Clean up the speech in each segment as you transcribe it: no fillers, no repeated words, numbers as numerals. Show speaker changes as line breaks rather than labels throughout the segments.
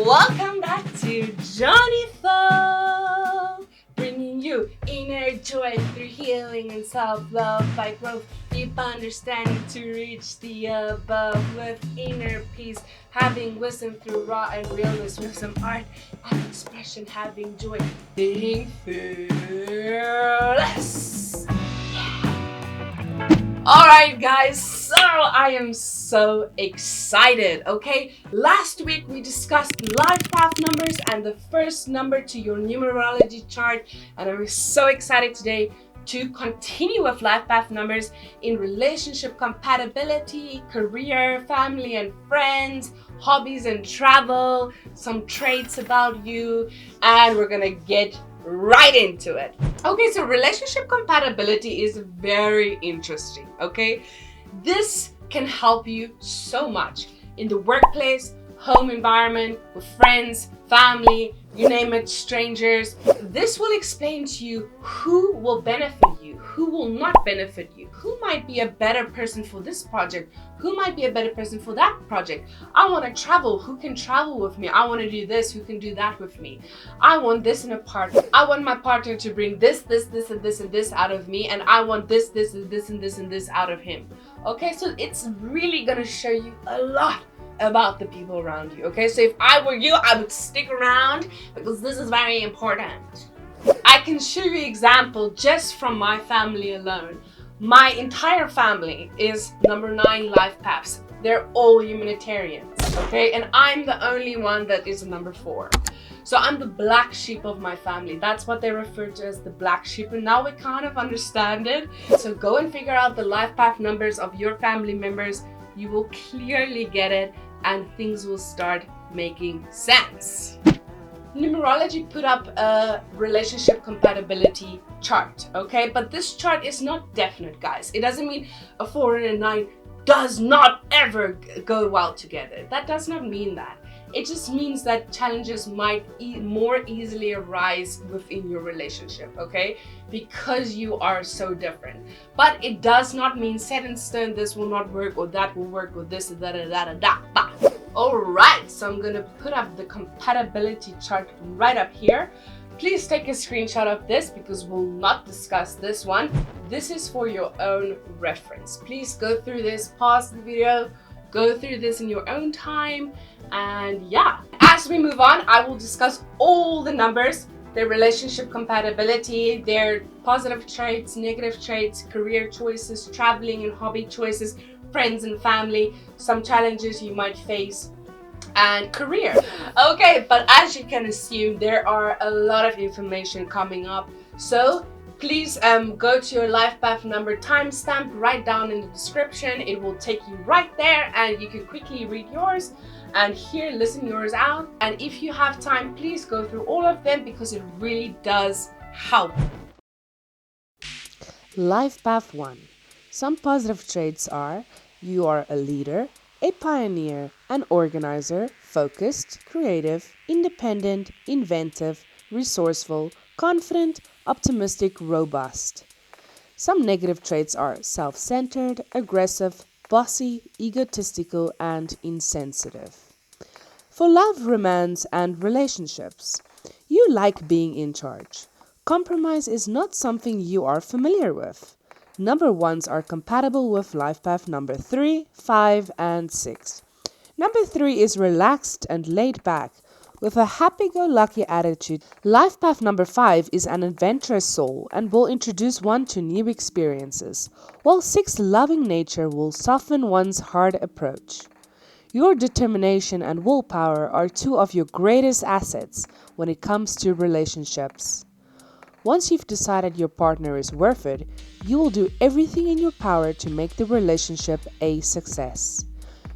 Welcome back to JEANIEful, bringing you inner joy through healing and self-love by growth, deep understanding to reach the above with inner peace, having wisdom through raw and realness with some art and expression, having joy, being fearless. Alright guys, so I am so excited, okay? Last week we discussed life path numbers and the first number to your numerology chart, and I'm so excited today to continue with life path numbers in relationship compatibility, career, family and friends, hobbies and travel, some traits about you, and we're gonna get right into it. Okay, so relationship compatibility is very interesting, okay? This can help you so much in the workplace, home environment, with friends, family, you name it, strangers. This will explain to you who will benefit you, who will not benefit you, who might be a better person for this project, who might be a better person for that project. I want to travel, who can travel with me? I want to do this, who can do that with me? I want this in a partner. I want my partner to bring this, and this out of me, and I want this, and this out of him. Okay, so it's really gonna show you a lot about the people around you. Okay, so if I were you, I would stick around because this is very important. I can show you an example just from my family alone. My entire family is number 9 life paths. They're all humanitarians, okay? And I'm the only one that is a number 4. So I'm the black sheep of my family. That's what they refer to as the black sheep. And now we kind of understand it. So go and figure out the life path numbers of your family members. You will clearly get it and things will start making sense. Numerology put up a relationship compatibility chart, okay? But this chart is not definite, guys. It doesn't mean a 4 and a 9 does not ever go well together. That does not mean that. It just means that challenges might more easily arise within your relationship, okay? Because you are so different. But it does not mean set in stone, this will not work, or that will work, or this, da. Alright, so I'm gonna put up the compatibility chart right up here. Please take a screenshot of this because we'll not discuss this one. This is for your own reference. Please go through this, pause the video, go through this in your own time, and yeah. As we move on, I will discuss all the numbers, their relationship compatibility, their positive traits, negative traits, career choices, traveling and hobby choices, friends and family, some challenges you might face, and career. Okay, but as you can assume, there are a lot of information coming up. So please go to your life path number timestamp right down in the description. It will take you right there and you can quickly read yours and here listen yours out. And if you have time, please go through all of them because it really does help.
Life path 1. Some positive traits are: you are a leader, a pioneer, an organizer, focused, creative, independent, inventive, resourceful, confident, optimistic, robust. Some negative traits are self-centered, aggressive, bossy, egotistical, and insensitive. For love, romance, and relationships, you like being in charge. Compromise is not something you are familiar with. Number 1s are compatible with life path number 3, 5, and 6. Number 3 is relaxed and laid back, with a happy-go-lucky attitude. Life path number 5 is an adventurous soul and will introduce one to new experiences, while 6's loving nature will soften one's hard approach. Your determination and willpower are 2 of your greatest assets when it comes to relationships. Once you've decided your partner is worth it, you will do everything in your power to make the relationship a success.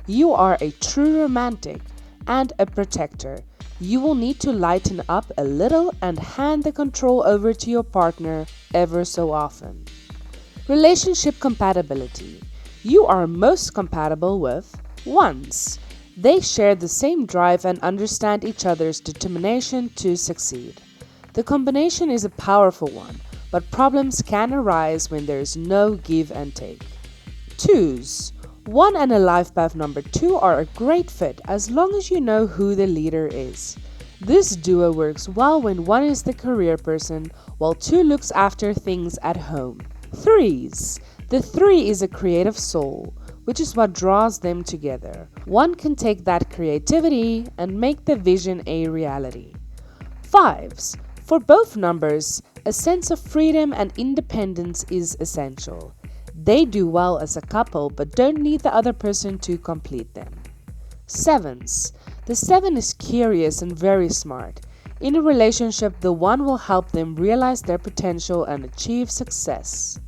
You are a true romantic and a protector. You will need to lighten up a little and hand the control over to your partner ever so often. Relationship compatibility. You are most compatible with 1s. They share the same drive and understand each other's determination to succeed. The combination is a powerful one, but problems can arise when there is no give and take. 2s. 1 and a life path number 2 are a great fit as long as you know who the leader is. This duo works well when 1 is the career person while 2 looks after things at home. 3s. The 3 is a creative soul, which is what draws them together. 1 can take that creativity and make the vision a reality. 5s. For both numbers, a sense of freedom and independence is essential. They do well as a couple but don't need the other person to complete them. 7s. The 7 is curious and very smart. In a relationship, the 1 will help them realize their potential and achieve success.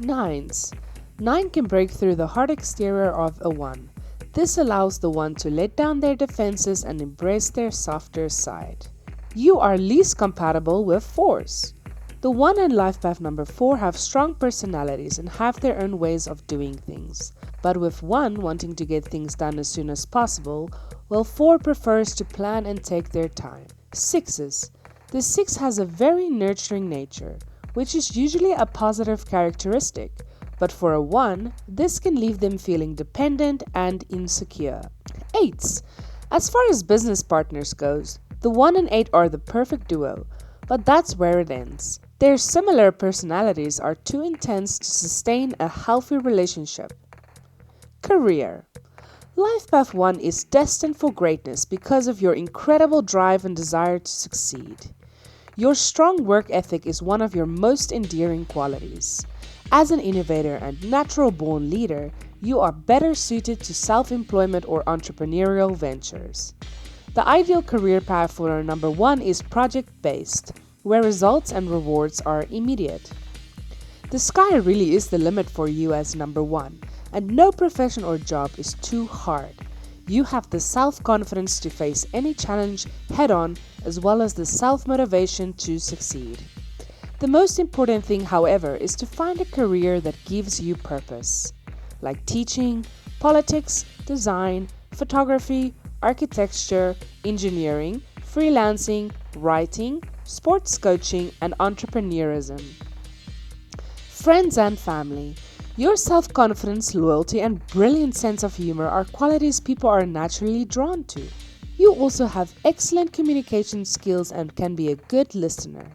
9s. 9 can break through the hard exterior of a 1. This allows the 1 to let down their defenses and embrace their softer side. You are least compatible with 4s. The 1 and life path number 4 have strong personalities and have their own ways of doing things. But with 1 wanting to get things done as soon as possible, while 4 prefers to plan and take their time. 6s. The 6 has a very nurturing nature, which is usually a positive characteristic. But for a 1, this can leave them feeling dependent and insecure. 8s. As far as business partners goes, the 1 and 8 are the perfect duo, but that's where it ends. Their similar personalities are too intense to sustain a healthy relationship. Career. Life path 1 is destined for greatness because of your incredible drive and desire to succeed. Your strong work ethic is one of your most endearing qualities. As an innovator and natural-born leader, you are better suited to self-employment or entrepreneurial ventures. The ideal career path for number 1 is project-based, where results and rewards are immediate. The sky really is the limit for you as number 1, and no profession or job is too hard. You have the self-confidence to face any challenge head-on, as well as the self-motivation to succeed. The most important thing, however, is to find a career that gives you purpose, like teaching, politics, design, photography, architecture, engineering, freelancing, writing, sports coaching, and entrepreneurism. Friends and family. Your self-confidence, loyalty, and brilliant sense of humor are qualities people are naturally drawn to. You also have excellent communication skills and can be a good listener.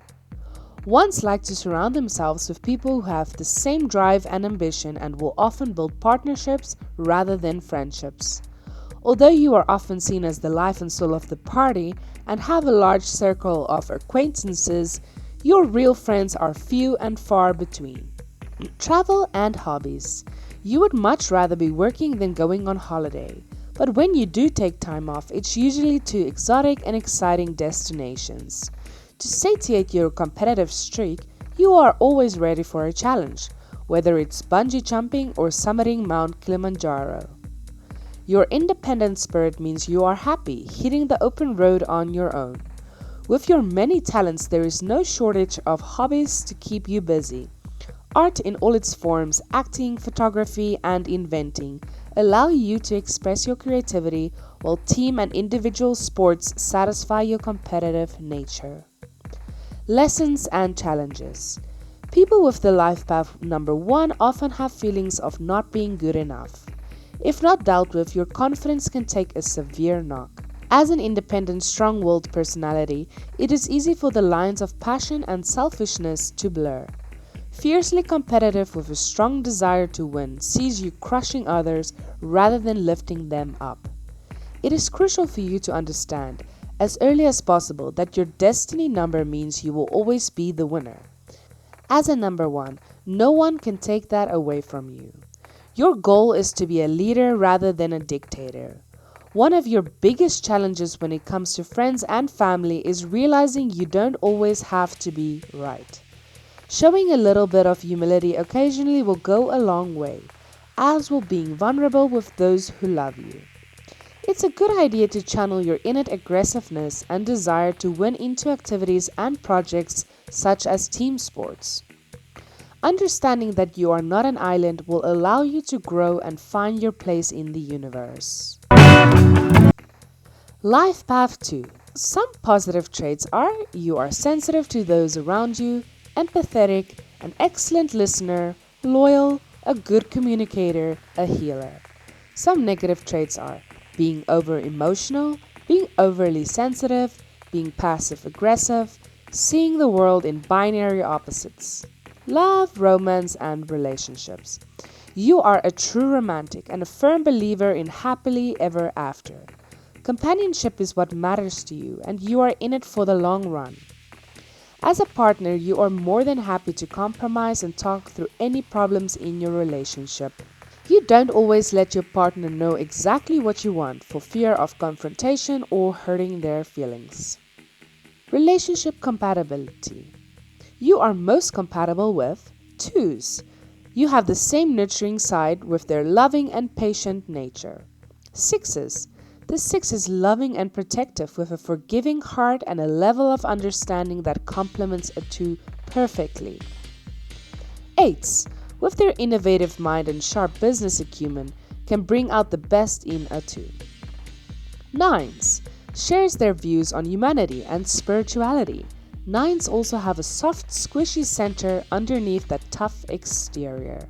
Ones like to surround themselves with people who have the same drive and ambition and will often build partnerships rather than friendships. Although you are often seen as the life and soul of the party and have a large circle of acquaintances, your real friends are few and far between. Travel and hobbies. You would much rather be working than going on holiday, but when you do take time off, it's usually to exotic and exciting destinations. To satiate your competitive streak, you are always ready for a challenge, whether it's bungee jumping or summiting Mount Kilimanjaro. Your independent spirit means you are happy hitting the open road on your own. With your many talents, there is no shortage of hobbies to keep you busy. Art in all its forms, acting, photography, and inventing, allow you to express your creativity, while team and individual sports satisfy your competitive nature. Lessons and challenges. People with the life path number 1 often have feelings of not being good enough. If not dealt with, your confidence can take a severe knock. As an independent, strong-willed personality, it is easy for the lines of passion and selfishness to blur. Fiercely competitive with a strong desire to win sees you crushing others rather than lifting them up. It is crucial for you to understand as early as possible that your destiny number means you will always be the winner. As a number 1, no one can take that away from you. Your goal is to be a leader rather than a dictator. One of your biggest challenges when it comes to friends and family is realizing you don't always have to be right. Showing a little bit of humility occasionally will go a long way, as will being vulnerable with those who love you. It's a good idea to channel your innate aggressiveness and desire to win into activities and projects such as team sports. Understanding that you are not an island will allow you to grow and find your place in the universe. Life Path 2. Some positive traits are you are sensitive to those around you, empathetic, an excellent listener, loyal, a good communicator, a healer. Some negative traits are being over emotional, being overly sensitive, being passive aggressive, seeing the world in binary opposites. Love, romance, and relationships. You are a true romantic and a firm believer in happily ever after. Companionship is what matters to you, and you are in it for the long run. As a partner, you are more than happy to compromise and talk through any problems in your relationship. You don't always let your partner know exactly what you want for fear of confrontation or hurting their feelings. Relationship compatibility. You are most compatible with 2s. You have the same nurturing side with their loving and patient nature. 6s. The 6 is loving and protective with a forgiving heart and a level of understanding that complements a 2 perfectly. 8s, with their innovative mind and sharp business acumen, can bring out the best in a 2. 9s, shares their views on humanity and spirituality. 9s also have a soft, squishy center underneath that tough exterior.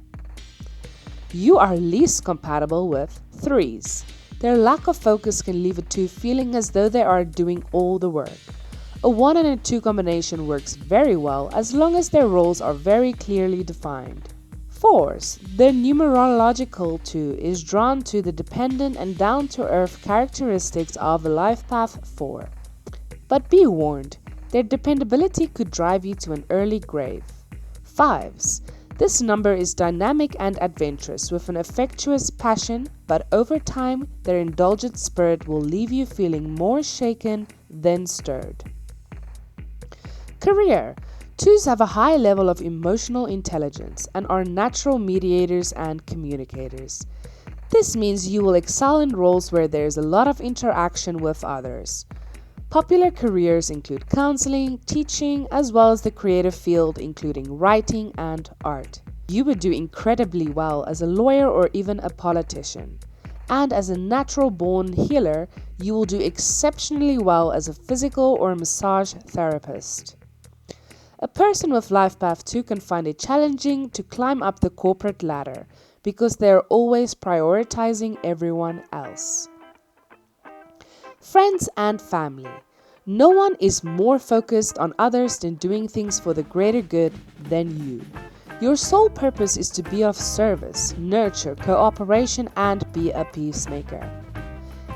You are least compatible with 3s. Their lack of focus can leave a 2 feeling as though they are doing all the work. A 1 and a 2 combination works very well as long as their roles are very clearly defined. 4s, their numerological 2 is drawn to the dependent and down-to-earth characteristics of a life path 4. But be warned, their dependability could drive you to an early grave. 5s, this number is dynamic and adventurous with an affectuous passion, but over time, their indulgent spirit will leave you feeling more shaken than stirred. Career. 2s have a high level of emotional intelligence and are natural mediators and communicators. This means you will excel in roles where there is a lot of interaction with others. Popular careers include counseling, teaching, as well as the creative field including writing and art. You would do incredibly well as a lawyer or even a politician. And as a natural-born healer, you will do exceptionally well as a physical or massage therapist. A person with Life Path 2 can find it challenging to climb up the corporate ladder because they are always prioritizing everyone else. Friends and family. No one is more focused on others than doing things for the greater good than you. Your sole purpose is to be of service, nurture, cooperation, and be a peacemaker.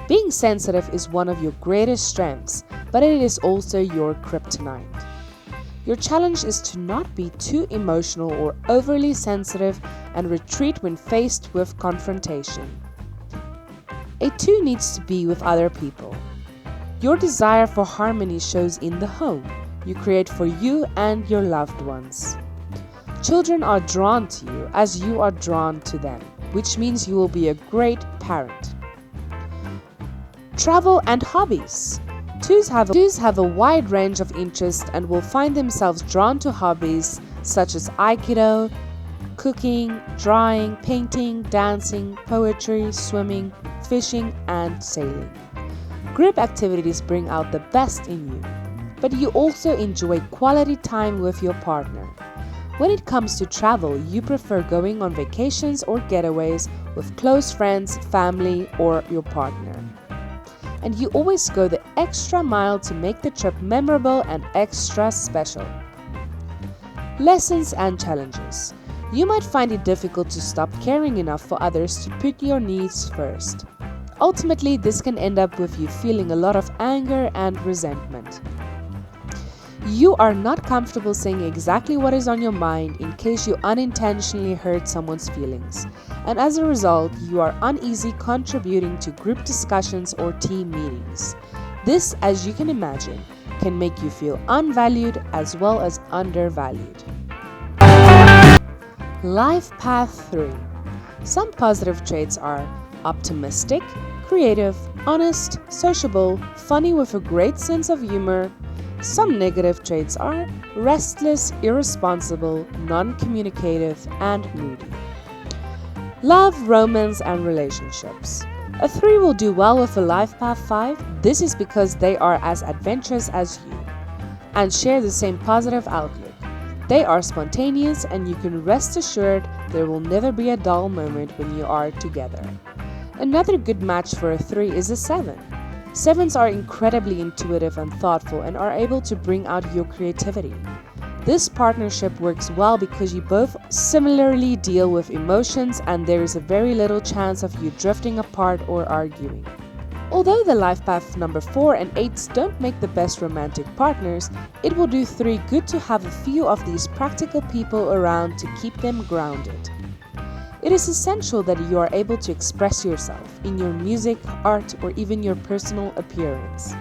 Being sensitive is one of your greatest strengths, but it is also your kryptonite. Your challenge is to not be too emotional or overly sensitive and retreat when faced with confrontation. A 2 needs to be with other people. Your desire for harmony shows in the home you create for you and your loved ones. Children are drawn to you as you are drawn to them, which means you will be a great parent. Travel and hobbies. 2s have a wide range of interests and will find themselves drawn to hobbies such as Aikido, cooking, drawing, painting, dancing, poetry, swimming, fishing, and sailing. Group activities bring out the best in you, but you also enjoy quality time with your partner. When it comes to travel, you prefer going on vacations or getaways with close friends, family, or your partner. And you always go the extra mile to make the trip memorable and extra special. Lessons and challenges. You might find it difficult to stop caring enough for others to put your needs first. Ultimately, this can end up with you feeling a lot of anger and resentment. You are not comfortable saying exactly what is on your mind in case you unintentionally hurt someone's feelings, and as a result, you are uneasy contributing to group discussions or team meetings. This, as you can imagine, can make you feel unvalued as well as undervalued. Life Path 3. Some positive traits are optimistic, creative, honest, sociable, funny with a great sense of humor. Some negative traits are restless, irresponsible, non-communicative, and moody. Love, romance, and relationships. A 3 will do well with a Life Path 5. This is because they are as adventurous as you and share the same positive outlook. They are spontaneous, and you can rest assured there will never be a dull moment when you are together. Another good match for a 3 is a 7. 7s are incredibly intuitive and thoughtful and are able to bring out your creativity. This partnership works well because you both similarly deal with emotions and there is a very little chance of you drifting apart or arguing. Although the life path number 4 and 8s don't make the best romantic partners, it will do 3 good to have a few of these practical people around to keep them grounded. It is essential that you are able to express yourself in your music, art, or even your personal appearance.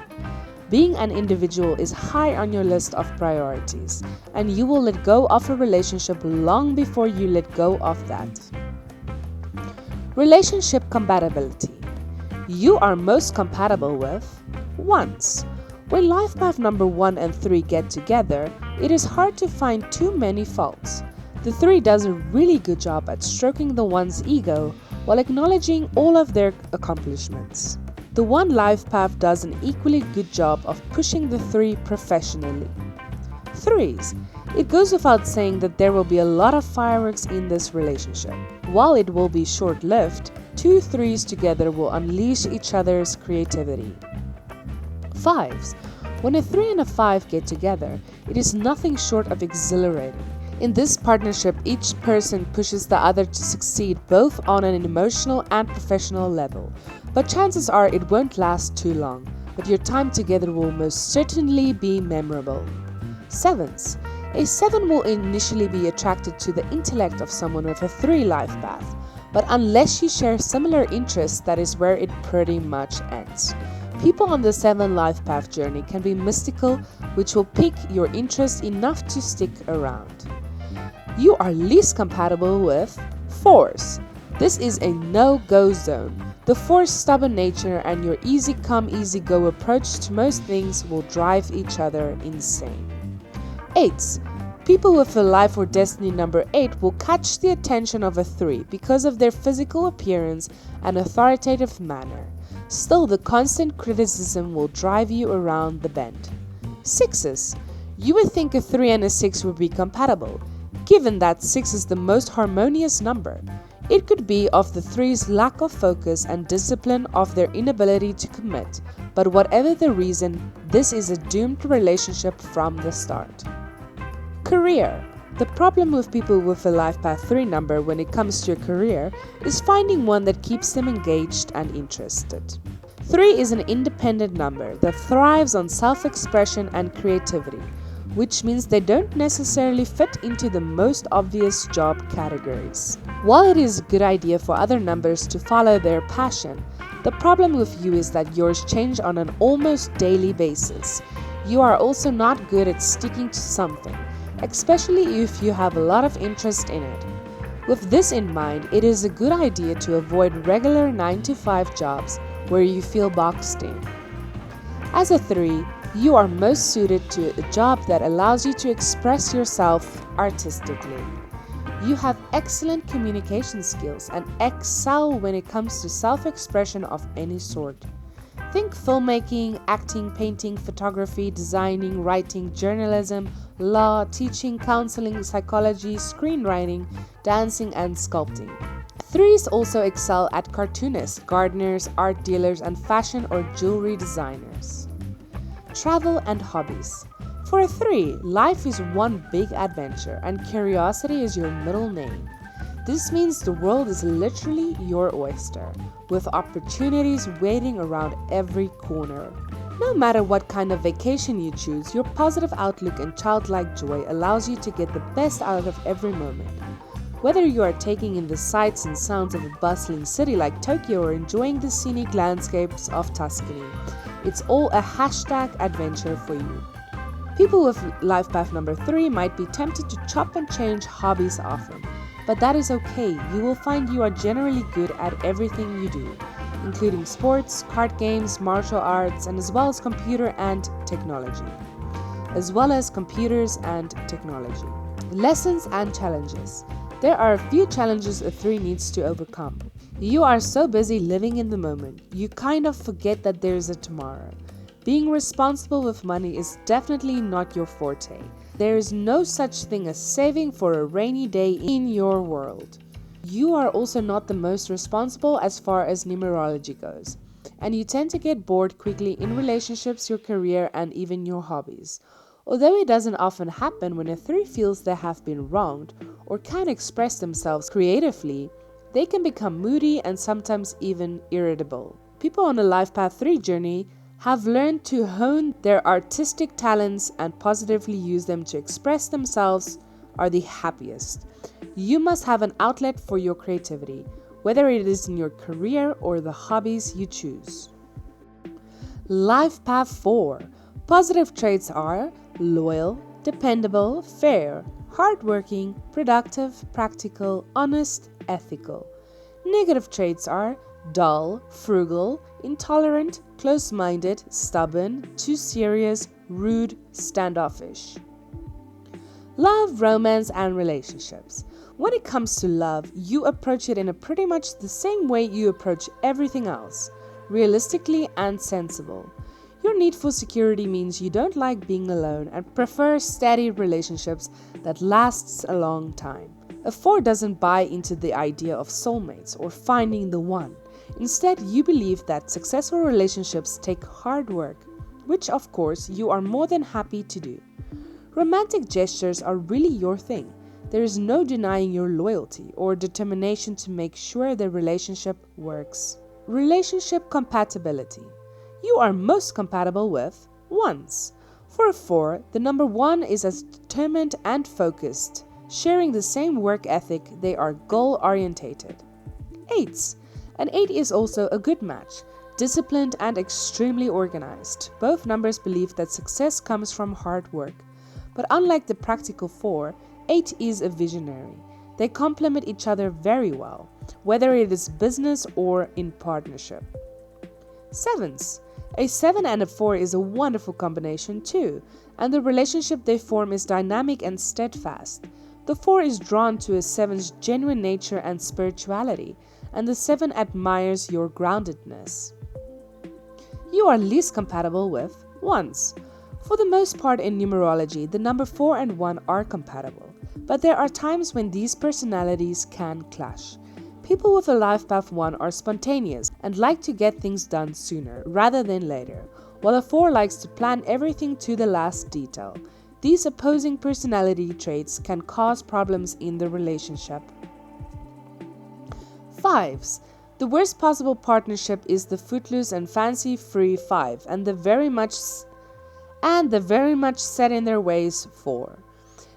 Being an individual is high on your list of priorities, and you will let go of a relationship long before you let go of that. Relationship compatibility. You are most compatible with 1s. When life path number 1 and 3 get together, it is hard to find too many faults. The 3 does a really good job at stroking the 1's ego while acknowledging all of their accomplishments. The 1 life path does an equally good job of pushing the 3 professionally. 3s. It goes without saying that there will be a lot of fireworks in this relationship. While it will be short-lived, 2 3s together will unleash each other's creativity. 5s. When a 3 and a 5 get together, it is nothing short of exhilarating. In this partnership, each person pushes the other to succeed both on an emotional and professional level. But chances are it won't last too long, but your time together will most certainly be memorable. 7s. A 7 will initially be attracted to the intellect of someone with a 3 life path, but unless you share similar interests, that is where it pretty much ends. People on the 7 life path journey can be mystical, which will pique your interest enough to stick around. You are least compatible with 4s. This is a no-go zone. The 4's stubborn nature and your easy come, easy go approach to most things will drive each other insane. 8s. People with a life or destiny number 8 will catch the attention of a 3 because of their physical appearance and authoritative manner. Still, the constant criticism will drive you around the bend. 6s. You would think a 3 and a 6 would be compatible, given that 6 is the most harmonious number. It could be of the 3's lack of focus and discipline, of their inability to commit, but whatever the reason, this is a doomed relationship from the start. Career. The problem with people with a life path 3 number when it comes to your career is finding one that keeps them engaged and interested. 3 is an independent number that thrives on self-expression and creativity, which means they don't necessarily fit into the most obvious job categories. While it is a good idea for other numbers to follow their passion, the problem with you is that yours change on an almost daily basis. You are also not good at sticking to something, especially if you have a lot of interest in it. With this in mind, it is a good idea to avoid regular 9-to-5 jobs where you feel boxed in. As a 3, you are most suited to a job that allows you to express yourself artistically. You have excellent communication skills and excel when it comes to self-expression of any sort. Think filmmaking, acting, painting, photography, designing, writing, journalism, law, teaching, counseling, psychology, screenwriting, dancing, and sculpting. 3s also excel at cartoonists, gardeners, art dealers, and fashion or jewelry designers. Travel and hobbies. For a 3, life is one big adventure and curiosity is your middle name. This means the world is literally your oyster, with opportunities waiting around every corner. No matter what kind of vacation you choose, your positive outlook and childlike joy allows you to get the best out of every moment. Whether you are taking in the sights and sounds of a bustling city like Tokyo or enjoying the scenic landscapes of Tuscany, it's all a #adventure for you. People with life path number 3 might be tempted to chop and change hobbies often, but that is okay. You will find you are generally good at everything you do, including sports, card games, martial arts, and as well as computers and technology. Lessons and challenges. There are a few challenges a 3 needs to overcome. You are so busy living in the moment, you kind of forget that there is a tomorrow. Being responsible with money is definitely not your forte. There is no such thing as saving for a rainy day in your world. You are also not the most responsible as far as numerology goes, and you tend to get bored quickly in relationships, your career, and even your hobbies. Although it doesn't often happen when a 3 feels they have been wronged or can't express themselves creatively, they can become moody and sometimes even irritable. People on a Life Path 3 journey have learned to hone their artistic talents and positively use them to express themselves are the happiest. You must have an outlet for your creativity, whether it is in your career or the hobbies you choose. Life Path 4. Positive traits are loyal, dependable, fair, hardworking, productive, practical, honest, ethical. Negative traits are dull, frugal, intolerant, close-minded, stubborn, too serious, rude, standoffish. Love, romance, and relationships. When it comes to love, you approach it in a pretty much the same way you approach everything else, realistically and sensible. Your need for security means you don't like being alone and prefer steady relationships that lasts a long time. A 4 doesn't buy into the idea of soulmates or finding the one. Instead, you believe that successful relationships take hard work, which of course you are more than happy to do. Romantic gestures are really your thing. There is no denying your loyalty or determination to make sure the relationship works. Relationship compatibility. You are most compatible with 1s. For a 4, the number 1 is as determined and focused. Sharing the same work ethic, they are goal-orientated. 8s. An 8 is also a good match, disciplined and extremely organized. Both numbers believe that success comes from hard work. But unlike the practical 4, 8 is a visionary. They complement each other very well, whether it is business or in partnership. 7s. A 7 and a 4 is a wonderful combination too, and the relationship they form is dynamic and steadfast. The 4 is drawn to a 7's genuine nature and spirituality, and the 7 admires your groundedness. You are least compatible with 1s. For the most part in numerology, the number 4 and 1 are compatible, but there are times when these personalities can clash. People with a Life Path 1 are spontaneous and like to get things done sooner rather than later, while a 4 likes to plan everything to the last detail. These opposing personality traits can cause problems in the relationship. 5s. The worst possible partnership is the footloose and fancy-free 5 and the very much set in their ways 4.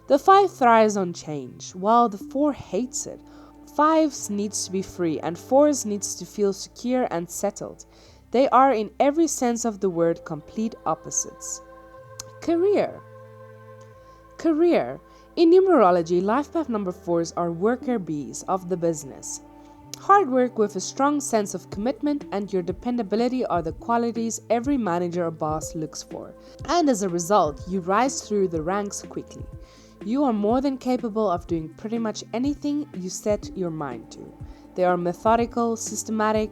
The 5 thrives on change, while the 4 hates it. 5s needs to be free and 4s needs to feel secure and settled. They are in every sense of the word complete opposites. Career. In numerology, life path number 4s are worker bees of the business. Hard work with a strong sense of commitment and your dependability are the qualities every manager or boss looks for. And as a result, you rise through the ranks quickly. You are more than capable of doing pretty much anything you set your mind to. They are methodical, systematic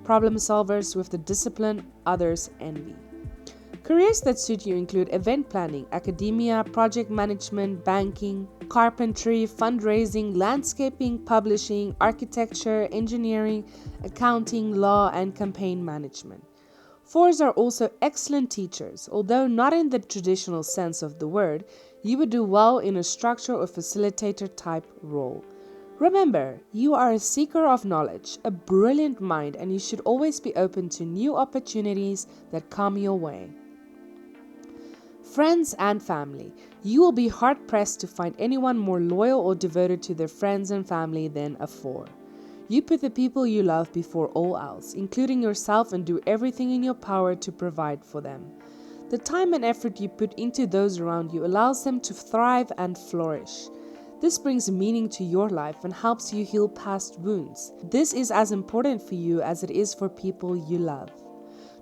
problem solvers with the discipline others envy. Careers that suit you include event planning, academia, project management, banking, carpentry, fundraising, landscaping, publishing, architecture, engineering, accounting, law, and campaign management. 4s are also excellent teachers, although not in the traditional sense of the word. You would do well in a structure or facilitator type role. Remember, you are a seeker of knowledge, a brilliant mind, and you should always be open to new opportunities that come your way. Friends and family. You will be hard-pressed to find anyone more loyal or devoted to their friends and family than a 4. You put the people you love before all else, including yourself, and do everything in your power to provide for them. The time and effort you put into those around you allows them to thrive and flourish. This brings meaning to your life and helps you heal past wounds. This is as important for you as it is for people you love.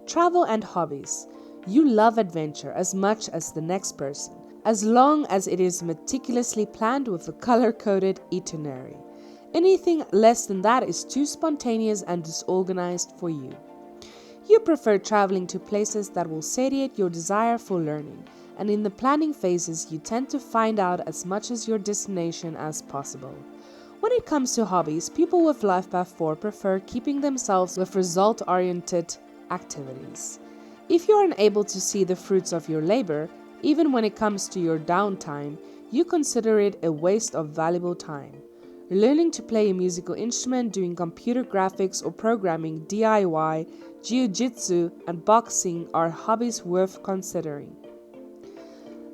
Travel and hobbies. You love adventure as much as the next person, as long as it is meticulously planned with a color-coded itinerary. Anything less than that is too spontaneous and disorganized for you. You prefer traveling to places that will satiate your desire for learning, and in the planning phases you tend to find out as much as your destination as possible. When it comes to hobbies, people with Life Path 4 prefer keeping themselves with result-oriented activities. If you are unable to see the fruits of your labor, even when it comes to your downtime, you consider it a waste of valuable time. Learning to play a musical instrument, doing computer graphics or programming, DIY, jiu-jitsu, and boxing are hobbies worth considering.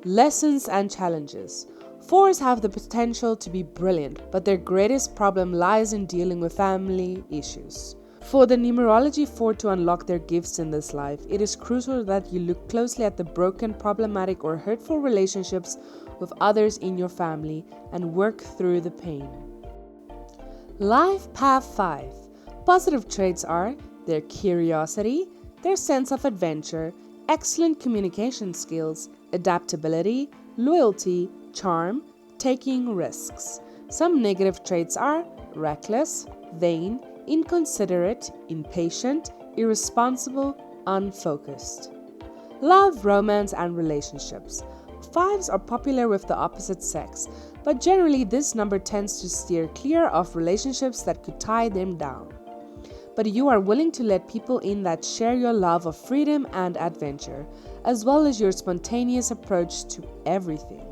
Lessons and challenges. 4s have the potential to be brilliant, but their greatest problem lies in dealing with family issues. For the numerology 4 to unlock their gifts in this life, it is crucial that you look closely at the broken, problematic, or hurtful relationships with others in your family and work through the pain. Life Path 5. Positive traits are their curiosity, their sense of adventure, excellent communication skills, adaptability, loyalty, charm, taking risks. Some negative traits are reckless, vain, inconsiderate, impatient, irresponsible, unfocused. Love, romance, and relationships. 5s are popular with the opposite sex, but generally this number tends to steer clear of relationships that could tie them down. But you are willing to let people in that share your love of freedom and adventure, as well as your spontaneous approach to everything.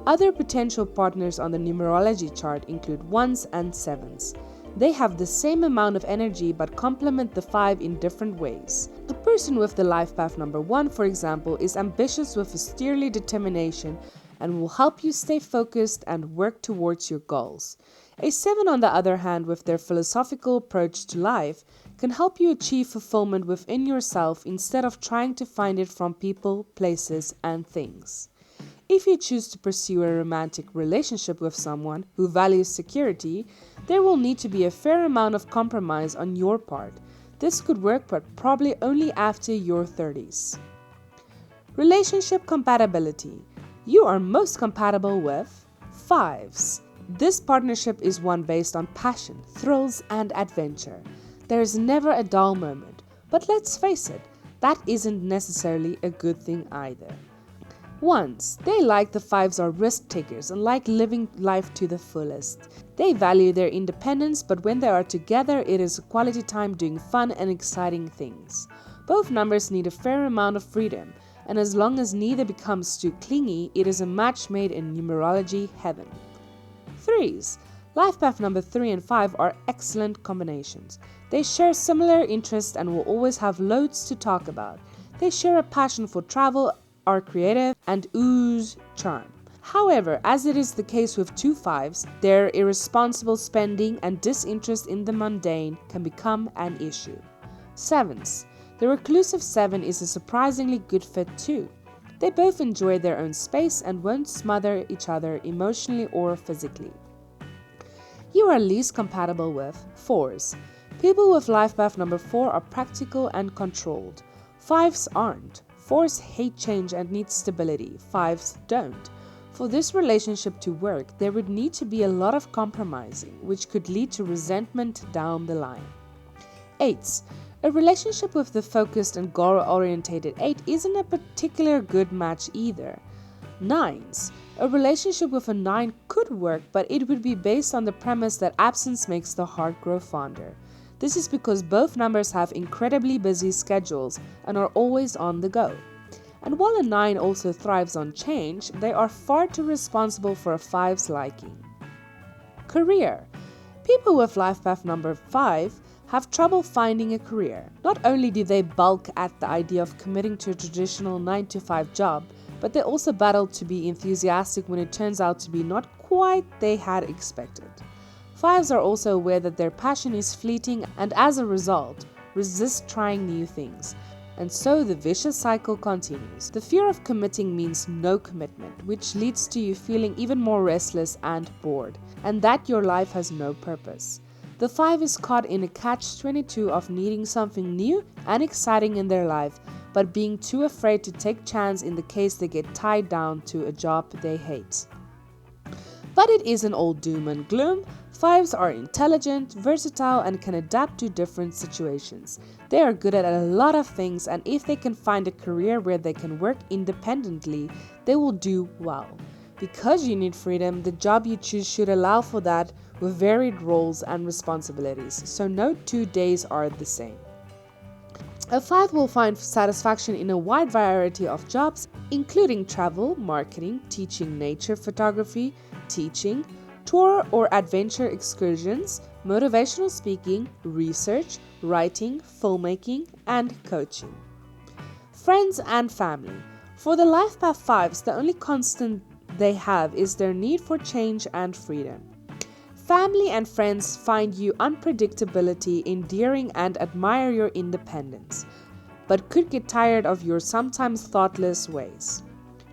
Other potential partners on the numerology chart include 1s and 7s. They have the same amount of energy but complement the 5 in different ways. A person with the life path number 1, for example, is ambitious with a steely determination and will help you stay focused and work towards your goals. A 7, on the other hand, with their philosophical approach to life, can help you achieve fulfillment within yourself instead of trying to find it from people, places, and things. If you choose to pursue a romantic relationship with someone who values security, there will need to be a fair amount of compromise on your part. This could work, but probably only after your 30s. Relationship compatibility. You are most compatible with 5s. This partnership is one based on passion, thrills, and adventure. There is never a dull moment, but let's face it, that isn't necessarily a good thing either. 1s, they like the 5s are risk takers and like living life to the fullest. They value their independence, but when they are together, it is a quality time doing fun and exciting things. Both numbers need a fair amount of freedom, and as long as neither becomes too clingy, it is a match made in numerology heaven. 3s, life path number 3 and 5 are excellent combinations. They share similar interests and will always have loads to talk about. They share a passion for travel, are creative, and ooze charm. However, as it is the case with 2 5s, their irresponsible spending and disinterest in the mundane can become an issue. 7s. The reclusive 7 is a surprisingly good fit too. They both enjoy their own space and won't smother each other emotionally or physically. You are least compatible with 4s. People with life path number 4 are practical and controlled. 5s aren't. 4s hate change and need stability. 5s don't. For this relationship to work, there would need to be a lot of compromising, which could lead to resentment down the line. 8s. A relationship with the focused and goal-orientated 8 isn't a particular good match either. 9s. A relationship with a 9 could work, but it would be based on the premise that absence makes the heart grow fonder. This is because both numbers have incredibly busy schedules and are always on the go. And while a 9 also thrives on change, they are far too responsible for a 5's liking. Career. People with life path number 5 have trouble finding a career. Not only do they balk at the idea of committing to a traditional 9-to-5 job, but they also battle to be enthusiastic when it turns out to be not quite they had expected. 5s are also aware that their passion is fleeting and as a result, resist trying new things. And so the vicious cycle continues. The fear of committing means no commitment, which leads to you feeling even more restless and bored, and that your life has no purpose. The 5 is caught in a catch-22 of needing something new and exciting in their life, but being too afraid to take chance in the case they get tied down to a job they hate. But it isn't all doom and gloom. 5s are intelligent, versatile, and can adapt to different situations. They are good at a lot of things, and if they can find a career where they can work independently, they will do well. Because you need freedom, the job you choose should allow for that with varied roles and responsibilities, so no 2 days are the same. A 5 will find satisfaction in a wide variety of jobs, including travel, marketing, teaching nature photography, teaching, tour or adventure excursions, motivational speaking, research, writing, filmmaking, and coaching. Friends and family. For the Life Path 5s, the only constant they have is their need for change and freedom. Family and friends find you unpredictability endearing and admire your independence, but could get tired of your sometimes thoughtless ways.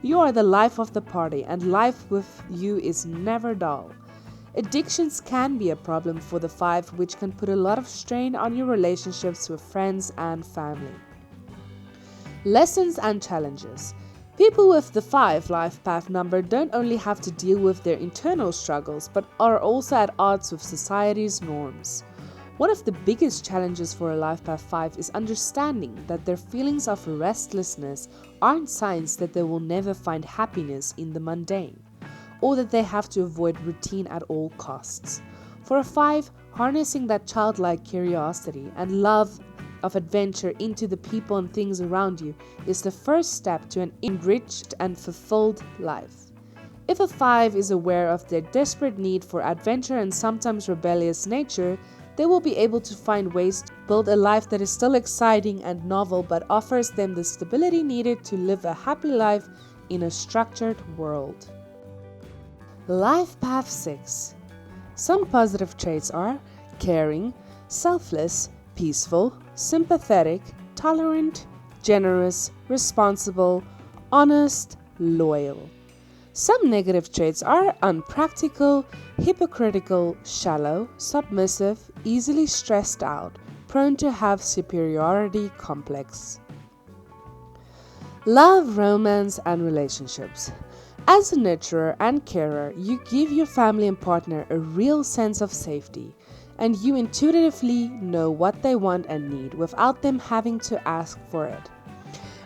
You are the life of the party, and life with you is never dull. Addictions can be a problem for the 5, which can put a lot of strain on your relationships with friends and family. Lessons and challenges. People with the 5 life path number don't only have to deal with their internal struggles, but are also at odds with society's norms. One of the biggest challenges for a life path 5 is understanding that their feelings of restlessness aren't signs that they will never find happiness in the mundane, or that they have to avoid routine at all costs. For a 5, harnessing that childlike curiosity and love of adventure into the people and things around you is the first step to an enriched and fulfilled life. If a 5 is aware of their desperate need for adventure and sometimes rebellious nature, they will be able to find ways to build a life that is still exciting and novel but offers them the stability needed to live a happy life in a structured world. Life Path 6. Some positive traits are caring, selfless, peaceful, sympathetic, tolerant, generous, responsible, honest, loyal. Some negative traits are unpractical, hypocritical, shallow, submissive, easily stressed out, prone to have superiority complex. Love, romance, and relationships. As a nurturer and carer, you give your family and partner a real sense of safety, and you intuitively know what they want and need without them having to ask for it.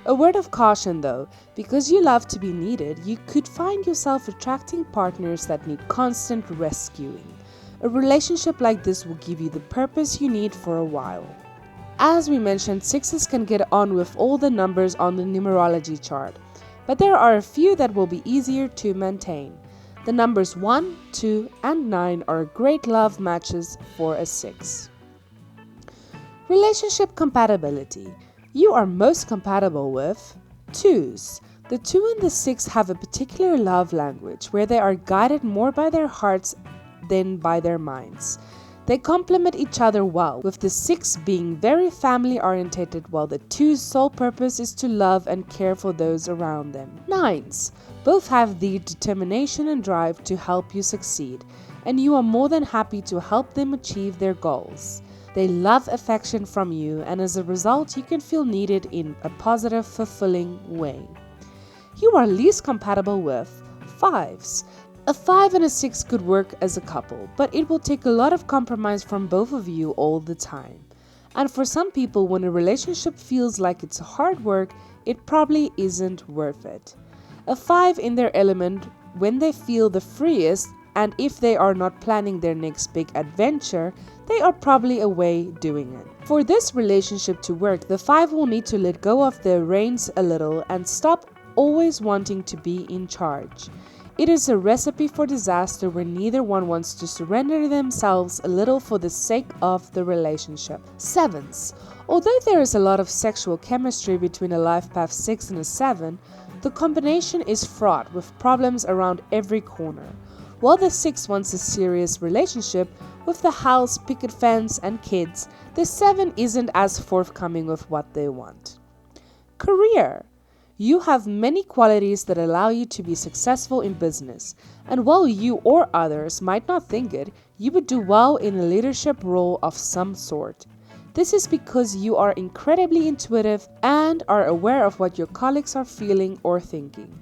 A word of caution though, because you love to be needed, you could find yourself attracting partners that need constant rescuing. A relationship like this will give you the purpose you need for a while. As we mentioned, 6s can get on with all the numbers on the numerology chart, but there are a few that will be easier to maintain. The numbers 1, 2, and 9 are great love matches for a 6. Relationship compatibility. You are most compatible with 2s. The 2 and the 6 have a particular love language where they are guided more by their hearts than by their minds. They complement each other well, with the 6 being very family oriented while the 2's sole purpose is to love and care for those around them. 9s. Both have the determination and drive to help you succeed, and you are more than happy to help them achieve their goals. They love affection from you, and as a result, you can feel needed in a positive, fulfilling way. You are least compatible with 5s. A 5 and a 6 could work as a couple, but it will take a lot of compromise from both of you all the time. And for some people, when a relationship feels like it's hard work, it probably isn't worth it. A 5 in their element, when they feel the freest, and if they are not planning their next big adventure, they are probably away doing it. For this relationship to work, the 5 will need to let go of the reins a little and stop always wanting to be in charge. It is a recipe for disaster where neither one wants to surrender themselves a little for the sake of the relationship. 7s. Although there is a lot of sexual chemistry between a life path 6 and a 7, the combination is fraught with problems around every corner. While the 6 wants a serious relationship with the house, picket fence, and kids, the 7 isn't as forthcoming with what they want. Career. You have many qualities that allow you to be successful in business, and while you or others might not think it, you would do well in a leadership role of some sort. This is because you are incredibly intuitive and are aware of what your colleagues are feeling or thinking.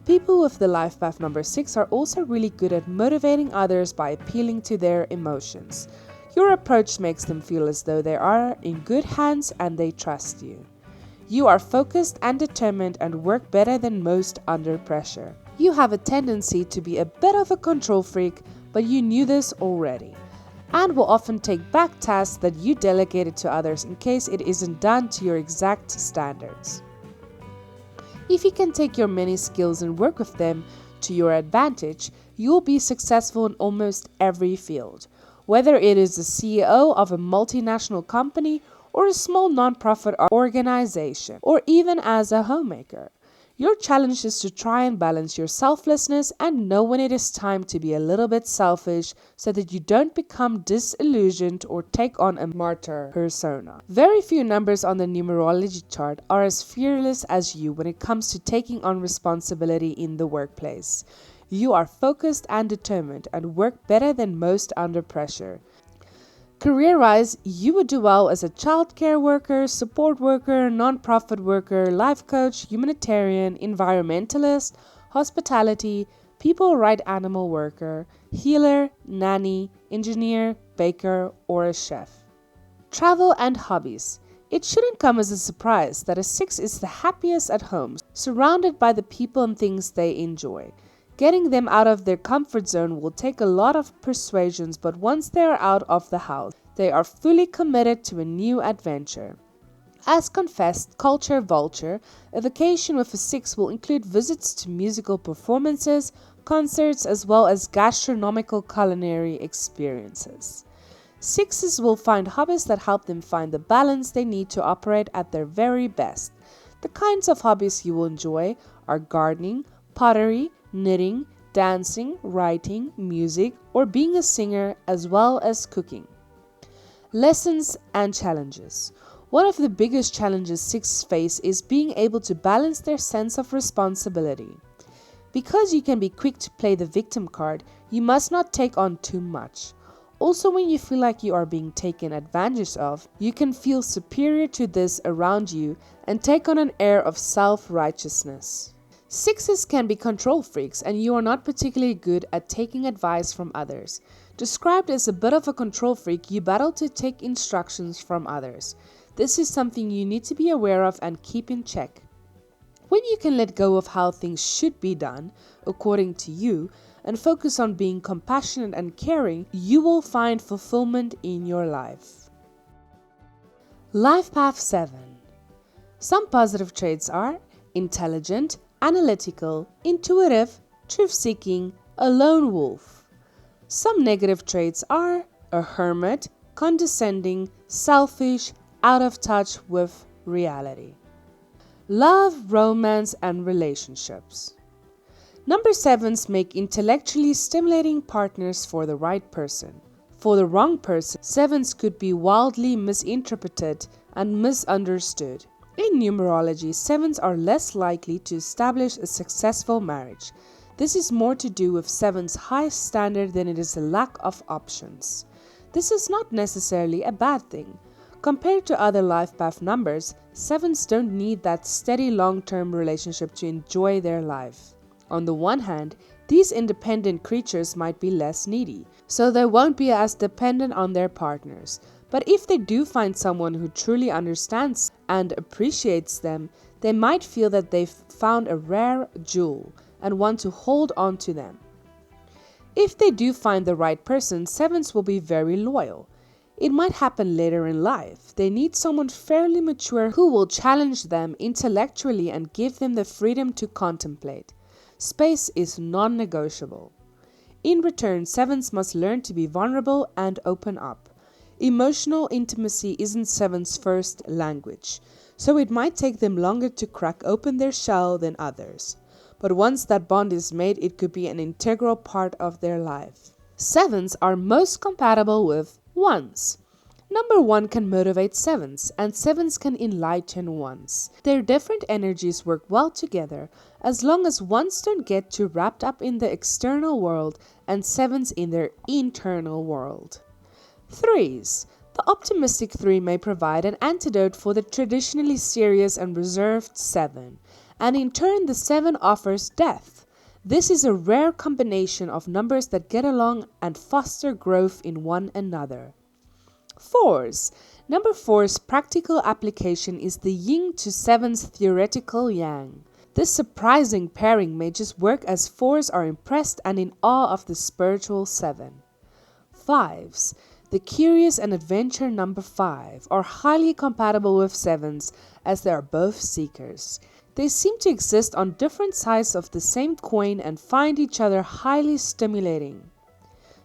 People with the life path number 6 are also really good at motivating others by appealing to their emotions. Your approach makes them feel as though they are in good hands and they trust you. You are focused and determined and work better than most under pressure. You have a tendency to be a bit of a control freak, but you knew this already, and will often take back tasks that you delegated to others in case it isn't done to your exact standards. If you can take your many skills and work with them to your advantage, you will be successful in almost every field, whether it is the CEO of a multinational company or a small nonprofit organization, or even as a homemaker. Your challenge is to try and balance your selflessness and know when it is time to be a little bit selfish so that you don't become disillusioned or take on a martyr persona. Very few numbers on the numerology chart are as fearless as you when it comes to taking on responsibility in the workplace. You are focused and determined and work better than most under pressure. Career-wise, you would do well as a childcare worker, support worker, non-profit worker, life coach, humanitarian, environmentalist, hospitality, people right animal worker, healer, nanny, engineer, baker, or a chef. Travel and hobbies. It shouldn't come as a surprise that a 6 is the happiest at home, surrounded by the people and things they enjoy. Getting them out of their comfort zone will take a lot of persuasions, but once they are out of the house, they are fully committed to a new adventure. As confessed culture vulture, a vacation with a 6 will include visits to musical performances, concerts, as well as gastronomical culinary experiences. 6s will find hobbies that help them find the balance they need to operate at their very best. The kinds of hobbies you will enjoy are gardening, pottery, knitting, dancing, writing, music, or being a singer, as well as cooking. Lessons and challenges. One of the biggest challenges 6s face is being able to balance their sense of responsibility. Because you can be quick to play the victim card, you must not take on too much. Also, when you feel like you are being taken advantage of, you can feel superior to this around you and take on an air of self-righteousness. 6s can be control freaks, and you are not particularly good at taking advice from others. Described as a bit of a control freak, you battle to take instructions from others. This is something you need to be aware of and keep in check. When you can let go of how things should be done, according to you, and focus on being compassionate and caring, you will find fulfillment in your life. Life Path 7. Some positive traits are intelligent, analytical, intuitive, truth-seeking, a lone wolf. Some negative traits are a hermit, condescending, selfish, out of touch with reality. Love, romance, and relationships. Number 7s make intellectually stimulating partners for the right person. For the wrong person, 7s could be wildly misinterpreted and misunderstood. In numerology, 7s are less likely to establish a successful marriage. This is more to do with 7's high standard than it is a lack of options. This is not necessarily a bad thing. Compared to other life path numbers, 7s don't need that steady long-term relationship to enjoy their life. On the one hand, these independent creatures might be less needy, so they won't be as dependent on their partners. But if they do find someone who truly understands and appreciates them, they might feel that they've found a rare jewel and want to hold on to them. If they do find the right person, 7s will be very loyal. It might happen later in life. They need someone fairly mature who will challenge them intellectually and give them the freedom to contemplate. Space is non-negotiable. In return, 7s must learn to be vulnerable and open up. Emotional intimacy isn't 7's first language, so it might take them longer to crack open their shell than others. But once that bond is made, it could be an integral part of their life. 7s are most compatible with 1s. Number 1 can motivate 7s, and 7s can enlighten 1s. Their different energies work well together as long as 1s don't get too wrapped up in the external world and 7s in their internal world. 3s. The optimistic 3 may provide an antidote for the traditionally serious and reserved 7, and in turn the 7 offers depth. This is a rare combination of numbers that get along and foster growth in one another. 4s. Number 4's practical application is the yin to 7's theoretical yang. This surprising pairing may just work as 4s are impressed and in awe of the spiritual 7. 5s. The curious and adventure number 5 are highly compatible with 7s as they are both seekers. They seem to exist on different sides of the same coin and find each other highly stimulating.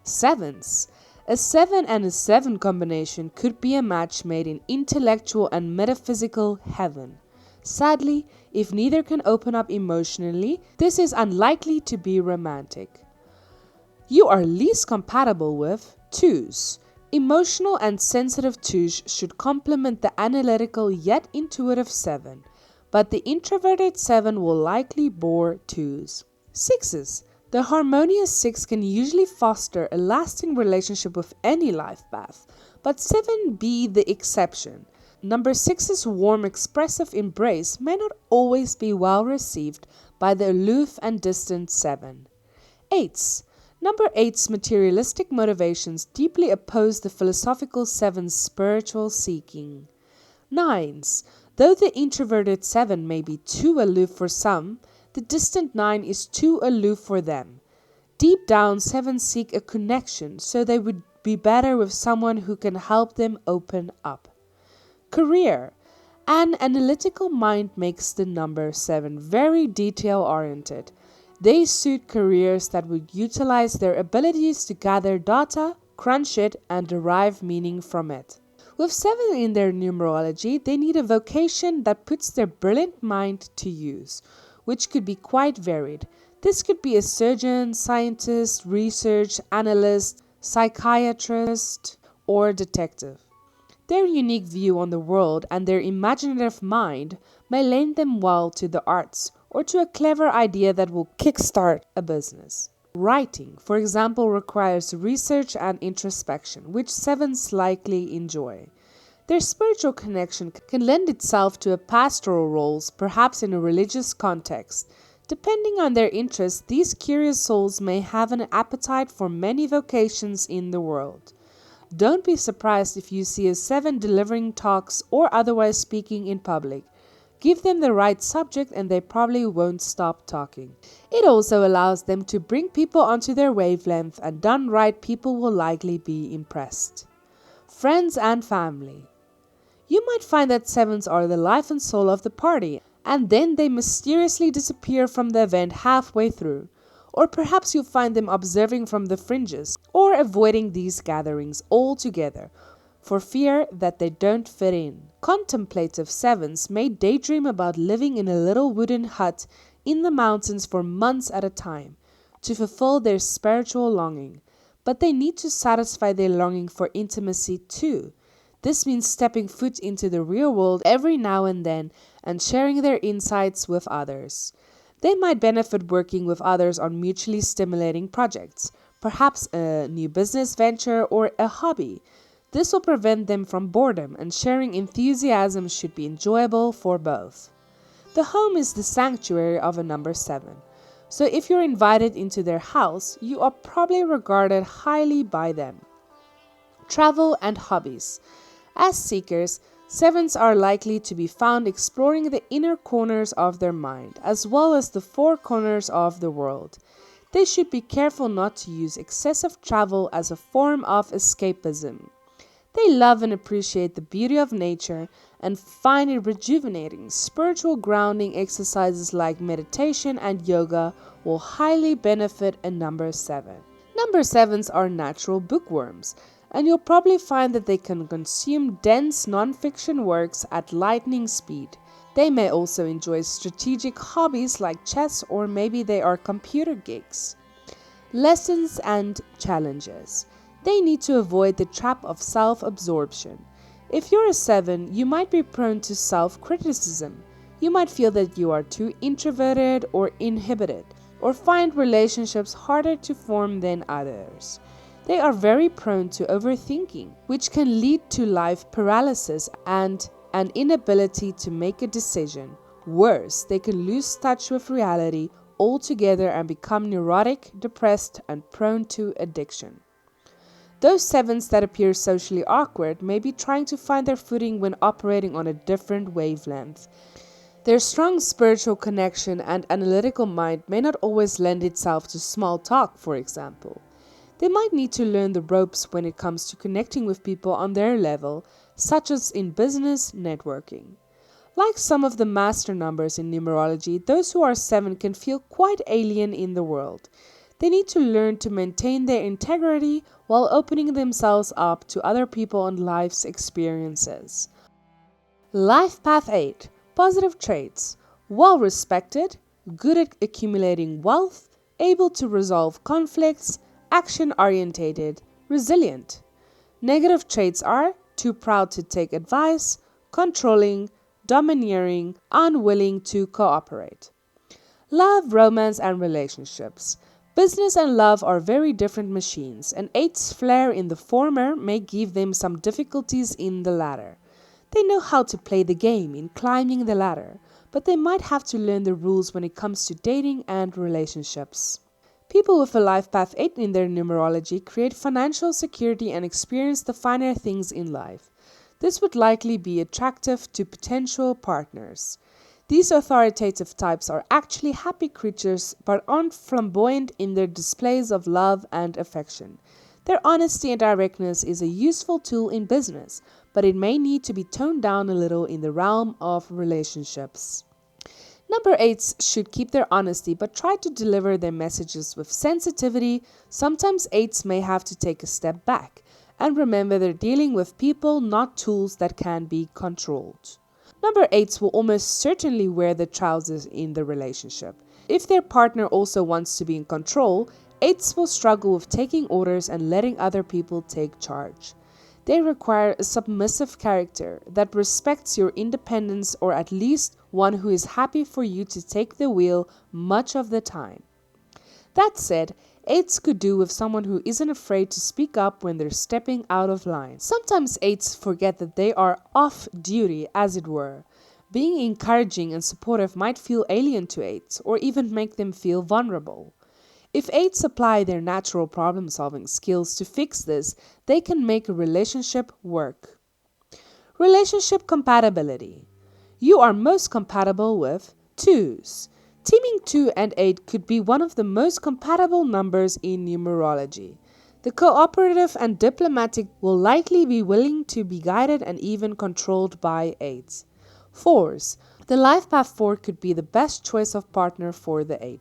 7s. A 7 and a 7 combination could be a match made in intellectual and metaphysical heaven. Sadly, if neither can open up emotionally, this is unlikely to be romantic. You are least compatible with 2s. Emotional and sensitive 2s should complement the analytical yet intuitive 7, but the introverted 7 will likely bore 2s. 6s. The harmonious 6 can usually foster a lasting relationship with any life path, but 7 be the exception. Number 6's warm expressive embrace may not always be well received by the aloof and distant 7. 8s. Number 8's materialistic motivations deeply oppose the philosophical 7's spiritual seeking. 9s. Though the introverted 7 may be too aloof for some, the distant 9 is too aloof for them. Deep down, 7s seek a connection, so they would be better with someone who can help them open up. Career. An analytical mind makes the number 7 very detail-oriented. They suit careers that would utilize their abilities to gather data, crunch it, and derive meaning from it. With 7 in their numerology, they need a vocation that puts their brilliant mind to use, which could be quite varied. This could be a surgeon, scientist, research analyst, psychiatrist, or detective. Their unique view on the world and their imaginative mind may lend them well to the arts or to a clever idea that will kickstart a business. Writing, for example, requires research and introspection, which 7s likely enjoy. Their spiritual connection can lend itself to a pastoral roles, perhaps in a religious context. Depending on their interests, these curious souls may have an appetite for many vocations in the world. Don't be surprised if you see a 7 delivering talks or otherwise speaking in public. Give them the right subject and they probably won't stop talking. It also allows them to bring people onto their wavelength, and done right, people will likely be impressed. Friends and family. You might find that 7s are the life and soul of the party, and then they mysteriously disappear from the event halfway through. Or perhaps you'll find them observing from the fringes, or avoiding these gatherings altogether, for fear that they don't fit in. Contemplative 7s may daydream about living in a little wooden hut in the mountains for months at a time, to fulfill their spiritual longing. But they need to satisfy their longing for intimacy too. This means stepping foot into the real world every now and then and sharing their insights with others. They might benefit working with others on mutually stimulating projects, perhaps a new business venture or a hobby. This will prevent them from boredom, and sharing enthusiasm should be enjoyable for both. The home is the sanctuary of a number 7. So if you're invited into their house, you are probably regarded highly by them. Travel and hobbies. As seekers, 7s are likely to be found exploring the inner corners of their mind, as well as the four corners of the world. They should be careful not to use excessive travel as a form of escapism. They love and appreciate the beauty of nature and find it rejuvenating. Spiritual grounding exercises like meditation and yoga will highly benefit a number 7. Number 7s are natural bookworms, and you'll probably find that they can consume dense non-fiction works at lightning speed. They may also enjoy strategic hobbies like chess, or maybe they are computer geeks. Lessons and challenges. They need to avoid the trap of self-absorption. If you're a 7, you might be prone to self-criticism. You might feel that you are too introverted or inhibited, or find relationships harder to form than others. They are very prone to overthinking, which can lead to life paralysis and an inability to make a decision. Worse, they can lose touch with reality altogether and become neurotic, depressed, and prone to addiction. Those 7s that appear socially awkward may be trying to find their footing when operating on a different wavelength. Their strong spiritual connection and analytical mind may not always lend itself to small talk, for example. They might need to learn the ropes when it comes to connecting with people on their level, such as in business networking. Like some of the master numbers in numerology, those who are 7 can feel quite alien in the world. They need to learn to maintain their integrity while opening themselves up to other people and life's experiences. Life Path 8. Positive traits. Well respected, good at accumulating wealth, able to resolve conflicts, action orientated, resilient. Negative traits are too proud to take advice, controlling, domineering, unwilling to cooperate. Love, romance, and relationships. Business and love are very different machines. An 8's flair in the former may give them some difficulties in the latter. They know how to play the game in climbing the ladder, but they might have to learn the rules when it comes to dating and relationships. People with a life path 8 in their numerology create financial security and experience the finer things in life. This would likely be attractive to potential partners. These authoritative types are actually happy creatures but aren't flamboyant in their displays of love and affection. Their honesty and directness is a useful tool in business, but it may need to be toned down a little in the realm of relationships. Number 8s should keep their honesty but try to deliver their messages with sensitivity. Sometimes 8s may have to take a step back and remember they're dealing with people, not tools that can be controlled. Number 8s will almost certainly wear the trousers in the relationship. If their partner also wants to be in control, 8s will struggle with taking orders and letting other people take charge. They require a submissive character that respects your independence, or at least one who is happy for you to take the wheel much of the time. That said, 8s could do with someone who isn't afraid to speak up when they're stepping out of line. Sometimes 8s forget that they are off duty, as it were. Being encouraging and supportive might feel alien to 8s, or even make them feel vulnerable. If 8s apply their natural problem-solving skills to fix this, they can make a relationship work. Relationship compatibility. You are most compatible with 2s. Teaming 2 and 8 could be one of the most compatible numbers in numerology. The cooperative and diplomatic will likely be willing to be guided and even controlled by 8s. 4s. The life path 4 could be the best choice of partner for the 8.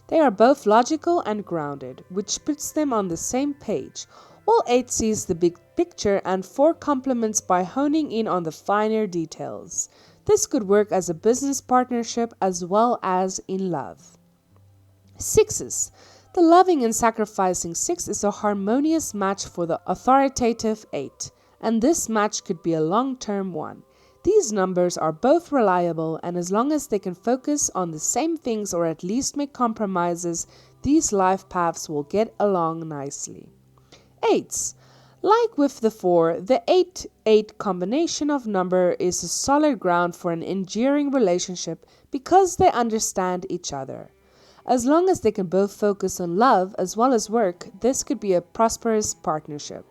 They are both logical and grounded, which puts them on the same page, while 8 sees the big picture and 4 complements by honing in on the finer details. This could work as a business partnership as well as in love. 6s. The loving and sacrificing 6 is a harmonious match for the authoritative 8, and this match could be a long-term one. These numbers are both reliable, and as long as they can focus on the same things or at least make compromises, these life paths will get along nicely. 8s. Like with the 4, the 8-8 combination of number is a solid ground for an enduring relationship because they understand each other. As long as they can both focus on love as well as work, this could be a prosperous partnership.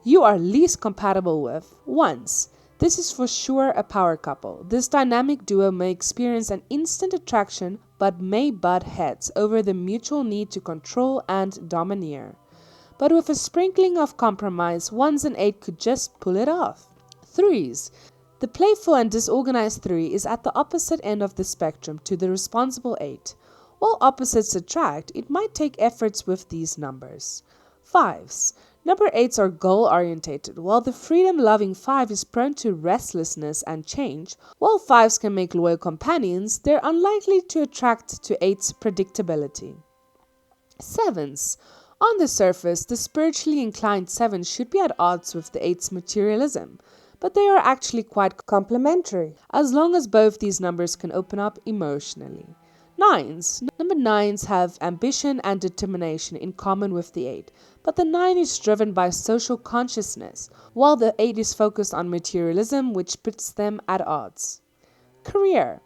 You are least compatible with 1s. This is for sure a power couple. This dynamic duo may experience an instant attraction but may butt heads over the mutual need to control and domineer. But with a sprinkling of compromise, 1s and 8 could just pull it off. 3s. The playful and disorganized 3 is at the opposite end of the spectrum to the responsible 8. While opposites attract, it might take efforts with these numbers. 5s. Number 8s are goal-orientated. While the freedom-loving 5 is prone to restlessness and change, while 5s can make loyal companions, they're unlikely to attract to 8's predictability. 7s. On the surface, the spiritually inclined 7 should be at odds with the 8's materialism, but they are actually quite complementary, as long as both these numbers can open up emotionally. 9s. Number 9s have ambition and determination in common with the 8, but the 9 is driven by social consciousness, while the 8 is focused on materialism, which puts them at odds. Career.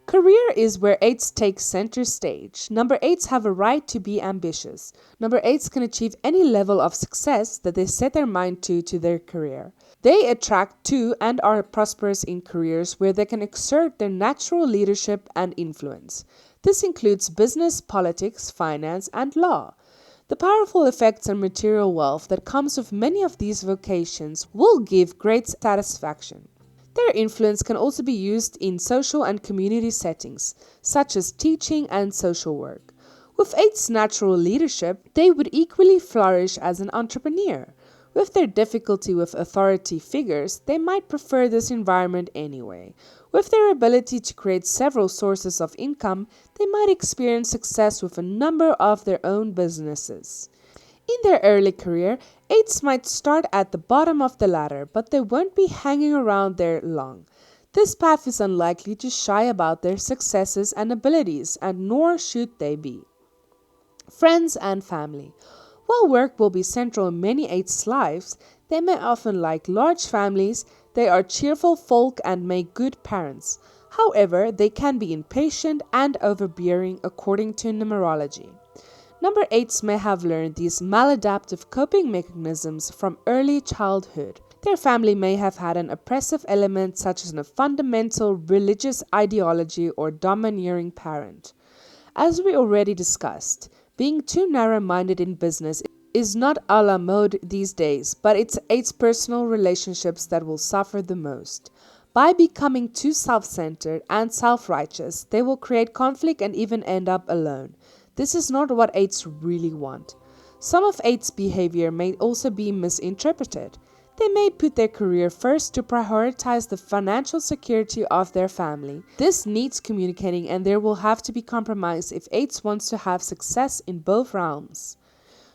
Career is where 8s take center stage. Number 8s have a right to be ambitious. Number 8s can achieve any level of success that they set their mind to their career. They attract to and are prosperous in careers where they can exert their natural leadership and influence. This includes business, politics, finance, and law. The powerful effects and material wealth that comes with many of these vocations will give great satisfaction. Their influence can also be used in social and community settings, such as teaching and social work. With 8's natural leadership, they would equally flourish as an entrepreneur. With their difficulty with authority figures, they might prefer this environment anyway. With their ability to create several sources of income, they might experience success with a number of their own businesses. In their early career, 8s might start at the bottom of the ladder, but they won't be hanging around there long. This path is unlikely to shy about their successes and abilities, and nor should they be. Friends and family. While work will be central in many 8s' lives, they may often like large families, they are cheerful folk and make good parents. However, they can be impatient and overbearing according to numerology. Number 8s may have learned these maladaptive coping mechanisms from early childhood. Their family may have had an oppressive element such as a fundamental religious ideology or domineering parent. As we already discussed, being too narrow-minded in business is not a la mode these days, but it's 8's personal relationships that will suffer the most. By becoming too self-centered and self-righteous, they will create conflict and even end up alone. This is not what 8s really want. Some of 8's behavior may also be misinterpreted. They may put their career first to prioritize the financial security of their family. This needs communicating, and there will have to be compromise if 8s wants to have success in both realms.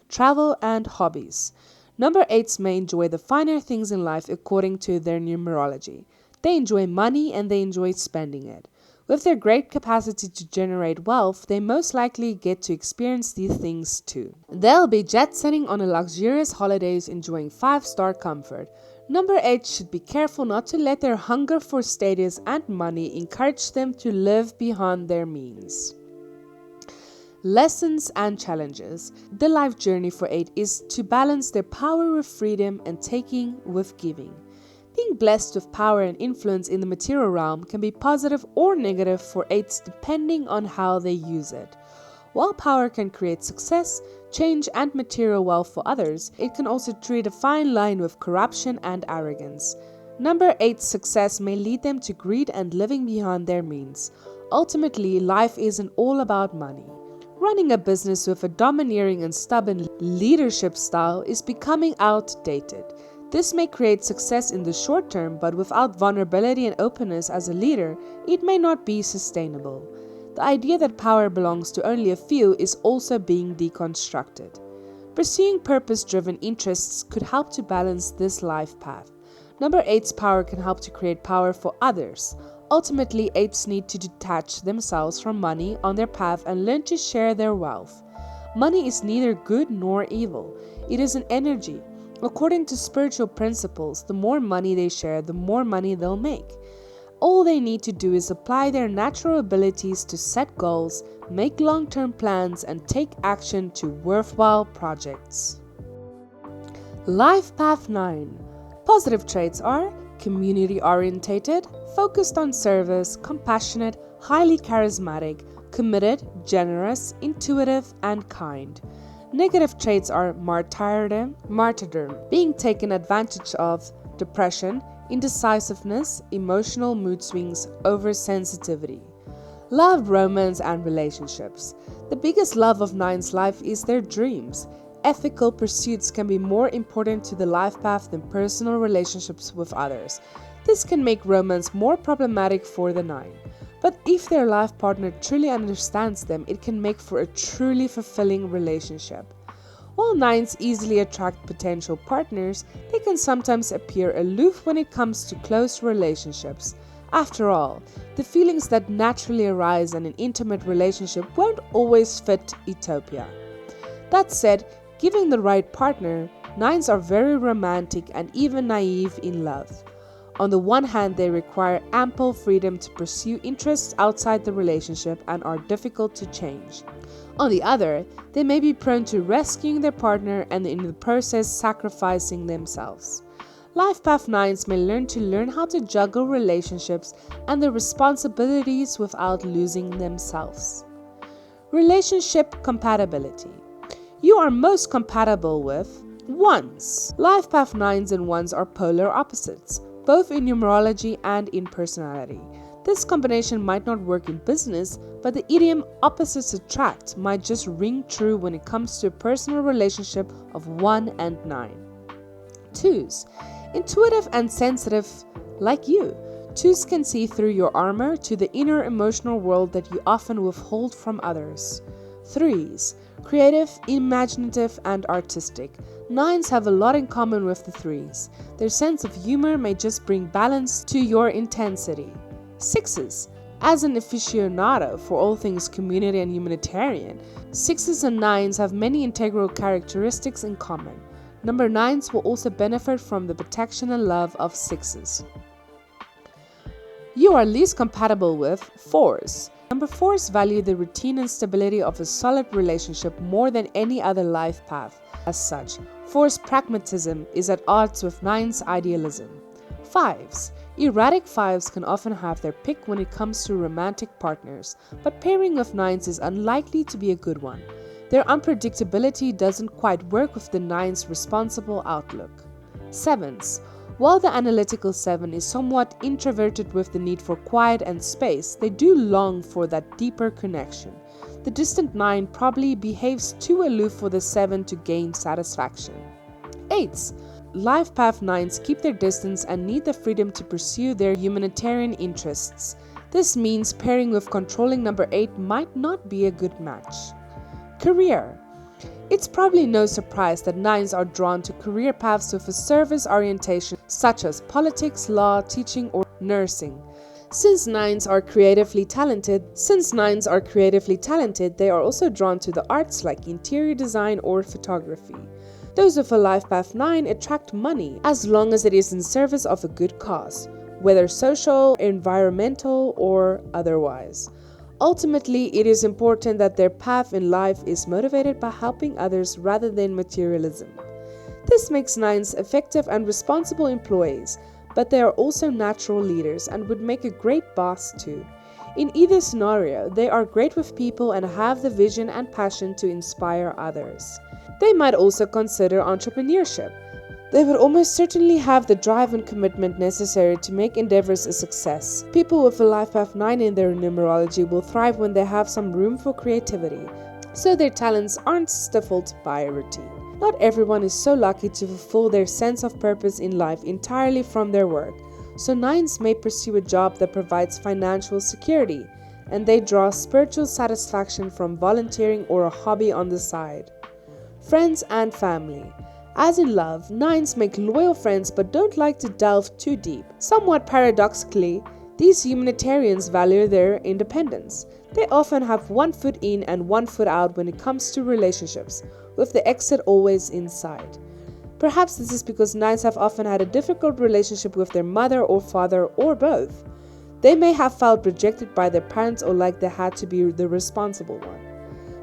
Travel and hobbies. Number 8s may enjoy the finer things in life according to their numerology. They enjoy money and they enjoy spending it. With their great capacity to generate wealth, they most likely get to experience these things too. They'll be jet-setting on a luxurious holidays enjoying 5-star comfort. Number 8 should be careful not to let their hunger for status and money encourage them to live beyond their means. Lessons and challenges. The life journey for 8 is to balance their power with freedom and taking with giving. Being blessed with power and influence in the material realm can be positive or negative for 8s depending on how they use it. While power can create success, change, and material wealth for others, it can also treat a fine line with corruption and arrogance. Number 8's success may lead them to greed and living beyond their means. Ultimately, life isn't all about money. Running a business with a domineering and stubborn leadership style is becoming outdated. This may create success in the short term, but without vulnerability and openness as a leader, it may not be sustainable. The idea that power belongs to only a few is also being deconstructed. Pursuing purpose-driven interests could help to balance this life path. Number 8's power can help to create power for others. Ultimately, 8s need to detach themselves from money on their path and learn to share their wealth. Money is neither good nor evil. It is an energy. According to spiritual principles, the more money they share, the more money they'll make. All they need to do is apply their natural abilities to set goals, make long-term plans, and take action to worthwhile projects. Life Path 9. Positive traits are community-orientated, focused on service, compassionate, highly charismatic, committed, generous, intuitive, and kind. Negative traits are martyrdom, being taken advantage of, depression, indecisiveness, emotional mood swings, oversensitivity. Love, romance, and relationships. The biggest love of 9's life is their dreams. Ethical pursuits can be more important to the life path than personal relationships with others. This can make romance more problematic for the 9. But if their life partner truly understands them, it can make for a truly fulfilling relationship. While 9s easily attract potential partners, they can sometimes appear aloof when it comes to close relationships. After all, the feelings that naturally arise in an intimate relationship won't always fit utopia. That said, given the right partner, 9s are very romantic and even naive in love. On the one hand, they require ample freedom to pursue interests outside the relationship and are difficult to change. On the other, they may be prone to rescuing their partner and in the process sacrificing themselves. Life Path 9s may learn how to juggle relationships and their responsibilities without losing themselves. Relationship compatibility. You are most compatible with 1s. Life Path 9s and 1s are polar opposites, both in numerology and in personality. This combination might not work in business, but the idiom opposites attract might just ring true when it comes to a personal relationship of 1 and 9. 2s. Intuitive and sensitive like you. 2s can see through your armor to the inner emotional world that you often withhold from others. 3s. Creative, imaginative, and artistic. 9s have a lot in common with the 3s. Their sense of humor may just bring balance to your intensity. 6s. As an aficionado for all things community and humanitarian, 6s and 9s have many integral characteristics in common. Number 9s will also benefit from the protection and love of 6s. You are least compatible with 4s. Number 4s value the routine and stability of a solid relationship more than any other life path. As such, 4s' pragmatism is at odds with 9s' idealism. 5s. Erratic 5s can often have their pick when it comes to romantic partners, but pairing with 9s is unlikely to be a good one. Their unpredictability doesn't quite work with the 9's responsible outlook. 7s. While the analytical 7 is somewhat introverted with the need for quiet and space, they do long for that deeper connection. The distant 9 probably behaves too aloof for the 7 to gain satisfaction. 8s. Life Path 9s keep their distance and need the freedom to pursue their humanitarian interests. This means pairing with controlling number 8 might not be a good match. Career. It's probably no surprise that 9s are drawn to career paths with a service orientation such as politics, law, teaching, or nursing. Since 9s are creatively talented, they are also drawn to the arts like interior design or photography. Those with a life path 9 attract money as long as it is in service of a good cause, whether social, environmental, or otherwise. Ultimately, it is important that their path in life is motivated by helping others rather than materialism. This makes 9s effective and responsible employees, but they are also natural leaders and would make a great boss too. In either scenario, they are great with people and have the vision and passion to inspire others. They might also consider entrepreneurship. They would almost certainly have the drive and commitment necessary to make endeavors a success. People with a life path 9 in their numerology will thrive when they have some room for creativity, so their talents aren't stifled by a routine. Not everyone is so lucky to fulfill their sense of purpose in life entirely from their work, so 9s may pursue a job that provides financial security, and they draw spiritual satisfaction from volunteering or a hobby on the side. Friends and family. As in love, 9s make loyal friends but don't like to delve too deep. Somewhat paradoxically, these humanitarians value their independence. They often have one foot in and one foot out when it comes to relationships, with the exit always inside. Perhaps this is because 9s have often had a difficult relationship with their mother or father or both. They may have felt rejected by their parents or like they had to be the responsible one.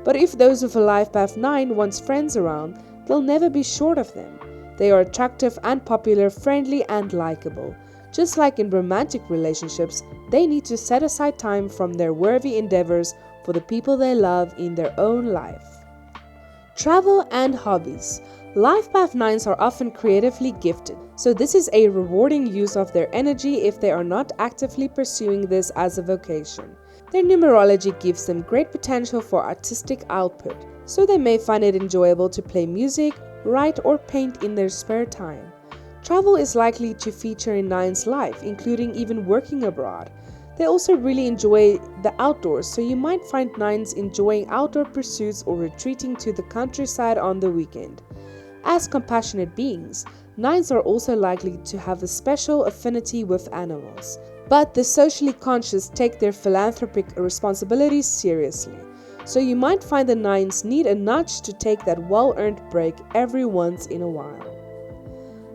But if those with a life path 9 wants friends around, they'll never be short of them. They are attractive and popular, friendly and likable. Just like in romantic relationships, they need to set aside time from their worthy endeavors for the people they love in their own life. Travel and hobbies. Life path 9s are often creatively gifted, so this is a rewarding use of their energy if they are not actively pursuing this as a vocation. Their numerology gives them great potential for artistic output, so they may find it enjoyable to play music, write, or paint in their spare time. Travel is likely to feature in 9's life, including even working abroad. They also really enjoy the outdoors, so you might find 9s enjoying outdoor pursuits or retreating to the countryside on the weekend. As compassionate beings, 9s are also likely to have a special affinity with animals. But the socially conscious take their philanthropic responsibilities seriously. So you might find the 9s need a nudge to take that well-earned break every once in a while.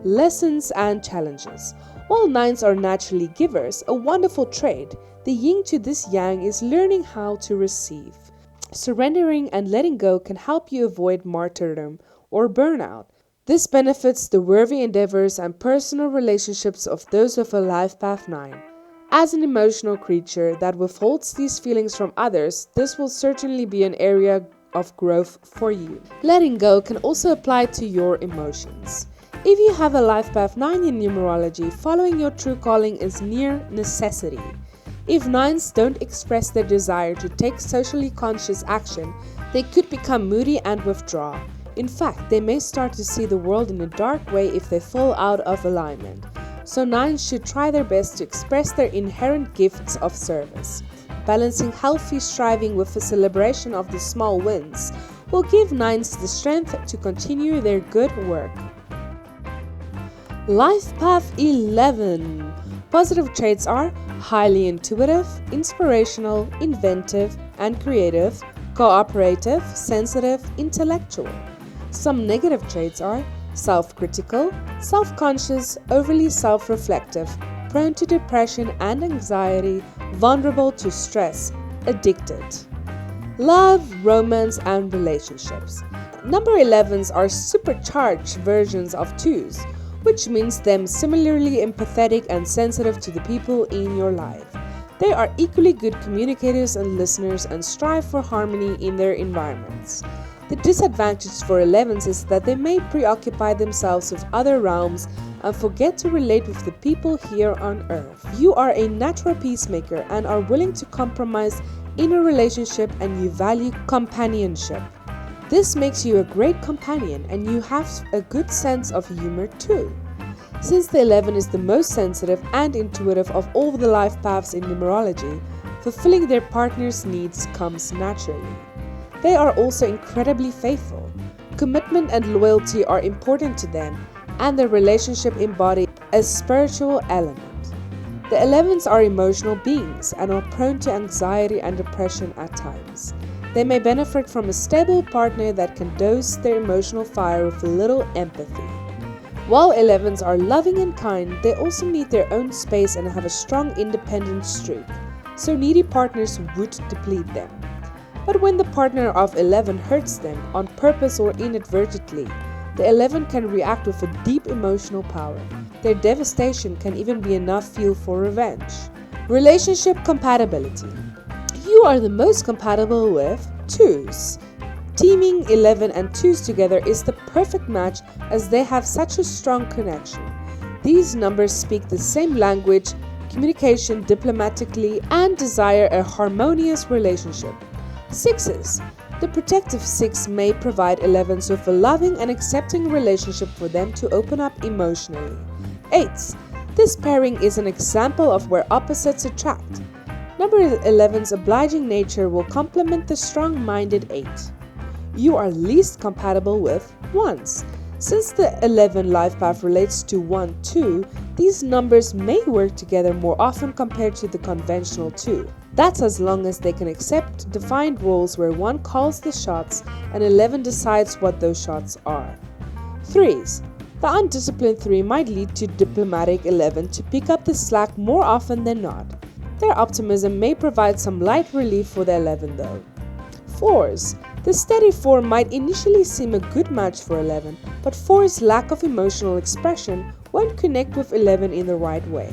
Lessons and challenges. While 9s are naturally givers, a wonderful trait, the yin to this yang is learning how to receive. Surrendering and letting go can help you avoid martyrdom or burnout. This benefits the worthy endeavors and personal relationships of those with a life path 9. As an emotional creature that withholds these feelings from others, this will certainly be an area of growth for you. Letting go can also apply to your emotions. If you have a life path 9 in numerology, following your true calling is near necessity. If 9s don't express their desire to take socially conscious action, they could become moody and withdraw. In fact, they may start to see the world in a dark way if they fall out of alignment. So 9s should try their best to express their inherent gifts of service. Balancing healthy striving with the celebration of the small wins will give 9s the strength to continue their good work. Life Path 11. Positive traits are highly intuitive, inspirational, inventive and creative, cooperative, sensitive, intellectual. Some negative traits are self-critical, self-conscious, overly self-reflective, prone to depression and anxiety, vulnerable to stress, addicted. Love, romance, and relationships. Number 11s are supercharged versions of 2s, which means them similarly empathetic and sensitive to the people in your life. They are equally good communicators and listeners and strive for harmony in their environments. The disadvantage for 11s is that they may preoccupy themselves with other realms and forget to relate with the people here on earth. You are a natural peacemaker and are willing to compromise in a relationship, and you value companionship. This makes you a great companion and you have a good sense of humor too. Since the 11 is the most sensitive and intuitive of all the life paths in numerology, fulfilling their partner's needs comes naturally. They are also incredibly faithful. Commitment and loyalty are important to them, and their relationship embodies a spiritual element. The 11s are emotional beings and are prone to anxiety and depression at times. They may benefit from a stable partner that can dose their emotional fire with a little empathy. While 11s are loving and kind, they also need their own space and have a strong independent streak, so needy partners would deplete them. But when the partner of 11 hurts them, on purpose or inadvertently, the 11 can react with a deep emotional power. Their devastation can even be enough fuel for revenge. Relationship compatibility. You are the most compatible with 2s. Teaming 11 and 2s together is the perfect match as they have such a strong connection. These numbers speak the same language, communication diplomatically, and desire a harmonious relationship. 6s. The protective 6 may provide 11s with a loving and accepting relationship for them to open up emotionally. 8s. This pairing is an example of where opposites attract. Number 11's obliging nature will complement the strong-minded 8. You are least compatible with 1s. Since the 11 life path relates to 1, 2, these numbers may work together more often compared to the conventional 2. That's as long as they can accept defined roles where 1 calls the shots and 11 decides what those shots are. 3s. The undisciplined 3 might lead to diplomatic 11 to pick up the slack more often than not. Their optimism may provide some light relief for the 11 though. 4s. The steady 4 might initially seem a good match for 11, but 4's lack of emotional expression won't connect with 11 in the right way.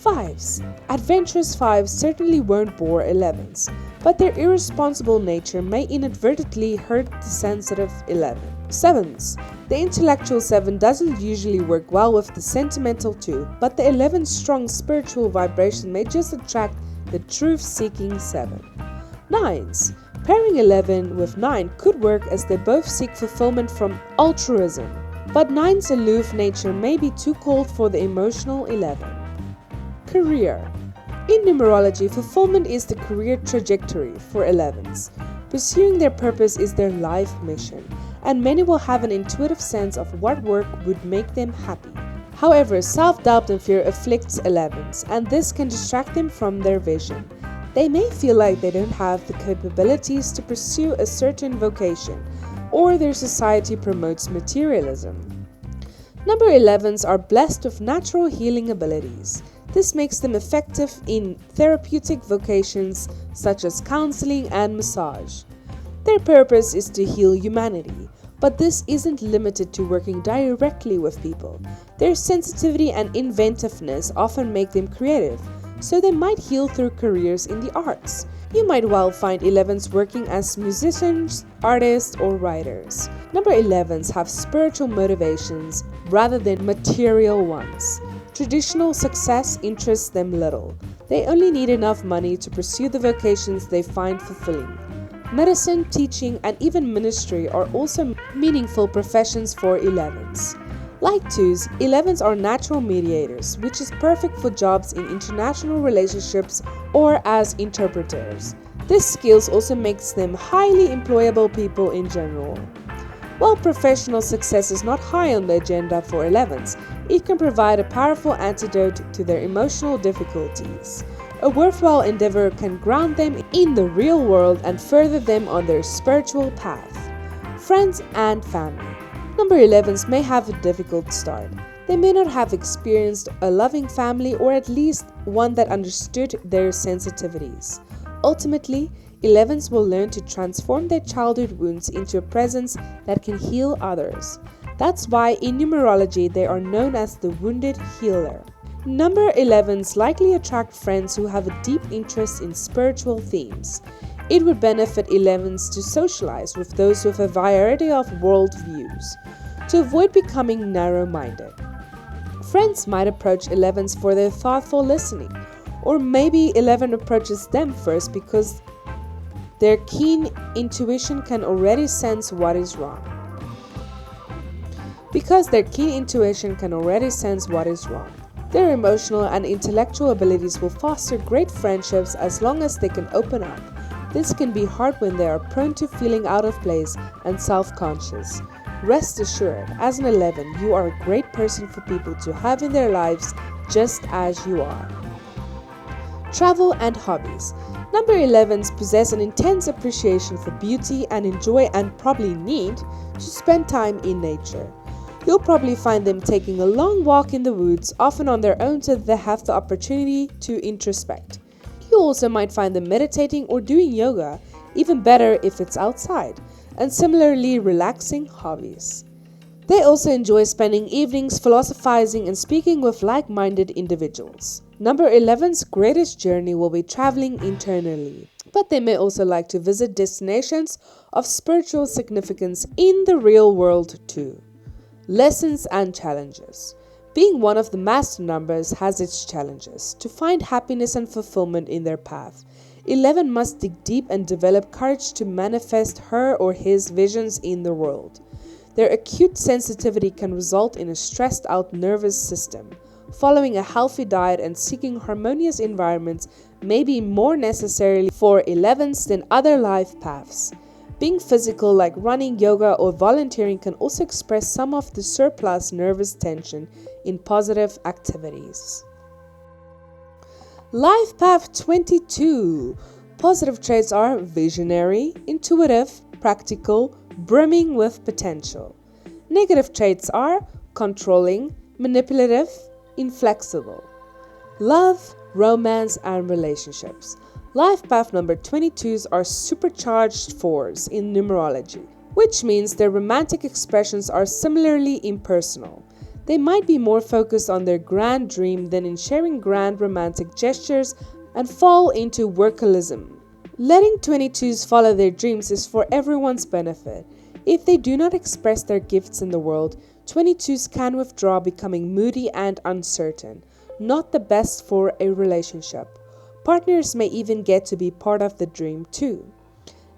5s. Adventurous 5s certainly won't bore 11s, but their irresponsible nature may inadvertently hurt the sensitive 11. 7s. The intellectual 7 doesn't usually work well with the sentimental 2, but the 11's strong spiritual vibration may just attract the truth-seeking 7. 9s. Pairing 11 with 9 could work as they both seek fulfillment from altruism, but 9's aloof nature may be too cold for the emotional 11. Career. In numerology, fulfillment is the career trajectory for 11s. Pursuing their purpose is their life mission, and many will have an intuitive sense of what work would make them happy. However, self-doubt and fear afflicts 11s, and this can distract them from their vision. They may feel like they don't have the capabilities to pursue a certain vocation, or their society promotes materialism. Number 11s are blessed with natural healing abilities. This makes them effective in therapeutic vocations such as counseling and massage. Their purpose is to heal humanity, but this isn't limited to working directly with people. Their sensitivity and inventiveness often make them creative, so they might heal through careers in the arts. You might well find 11s working as musicians, artists, or writers. Number 11s have spiritual motivations rather than material ones. Traditional success interests them little. They only need enough money to pursue the vocations they find fulfilling. Medicine, teaching, and even ministry are also meaningful professions for 11s. Like 2s, 11s are natural mediators, which is perfect for jobs in international relationships or as interpreters. This skills also makes them highly employable people in general. While professional success is not high on the agenda for 11s, it can provide a powerful antidote to their emotional difficulties. A worthwhile endeavor can ground them in the real world and further them on their spiritual path. Friends and family. Number 11s may have a difficult start. They may not have experienced a loving family or at least one that understood their sensitivities. Ultimately, 11s will learn to transform their childhood wounds into a presence that can heal others. That's why in numerology they are known as the wounded healer. Number 11s likely attract friends who have a deep interest in spiritual themes. It would benefit 11s to socialize with those with a variety of worldviews, to avoid becoming narrow-minded. Friends might approach 11s for their thoughtful listening, or maybe 11 approaches them first because their keen intuition can already sense what is wrong. Their emotional and intellectual abilities will foster great friendships as long as they can open up. This can be hard when they are prone to feeling out of place and self-conscious. Rest assured, as an 11, you are a great person for people to have in their lives just as you are. Travel and hobbies. Number 11s possess an intense appreciation for beauty and enjoy and probably need to spend time in nature. You'll probably find them taking a long walk in the woods, often on their own so they have the opportunity to introspect. You also might find them meditating or doing yoga, even better if it's outside, and similarly relaxing hobbies. They also enjoy spending evenings philosophizing and speaking with like-minded individuals. Number 11's greatest journey will be traveling internally, but they may also like to visit destinations of spiritual significance in the real world too. Lessons and challenges. Being one of the master numbers has its challenges. To find happiness and fulfillment in their path, 11 must dig deep and develop courage to manifest her or his visions in the world. Their acute sensitivity can result in a stressed out nervous system. Following a healthy diet and seeking harmonious environments may be more necessary for 11s than other life paths. Being physical like running, yoga, or volunteering can also express some of the surplus nervous tension in positive activities. Life Path 22. Positive traits are visionary, intuitive, practical, brimming with potential. Negative traits are controlling, manipulative, inflexible. Love, romance, and relationships. Life path number 22s are supercharged 4s in numerology, which means their romantic expressions are similarly impersonal. They might be more focused on their grand dream than in sharing grand romantic gestures and fall into workaholism. Letting 22s follow their dreams is for everyone's benefit. If they do not express their gifts in the world, 22s can withdraw, becoming moody and uncertain. Not the best for a relationship. Partners may even get to be part of the dream too.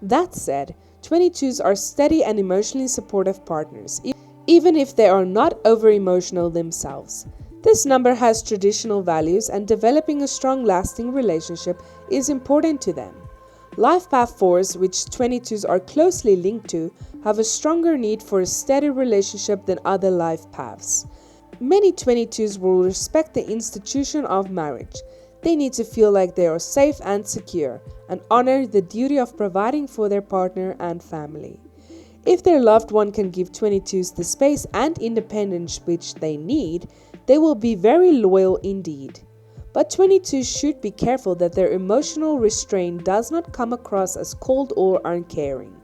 That said, 22s are steady and emotionally supportive partners, even if they are not over-emotional themselves. This number has traditional values and developing a strong lasting relationship is important to them. Life path 4s, which 22s are closely linked to, have a stronger need for a steady relationship than other life paths. Many 22s will respect the institution of marriage. They need to feel like they are safe and secure and honor the duty of providing for their partner and family. If their loved one can give 22s the space and independence which they need, they will be very loyal indeed. But 22s should be careful that their emotional restraint does not come across as cold or uncaring.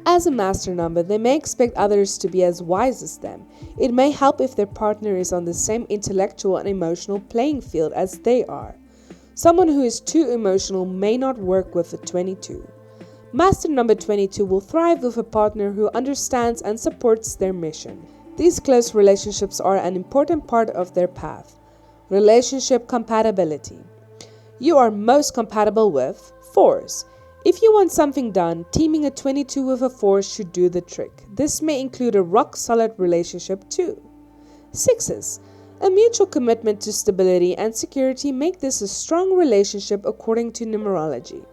As a master number, they may expect others to be as wise as them. It may help if their partner is on the same intellectual and emotional playing field as they are. Someone who is too emotional may not work with a 22. Master number 22 will thrive with a partner who understands and supports their mission. These close relationships are an important part of their path. Relationship compatibility. You are most compatible with 4s. If you want something done, teaming a 22 with a 4 should do the trick. This may include a rock-solid relationship too. 6s. A mutual commitment to stability and security make this a strong relationship according to numerology.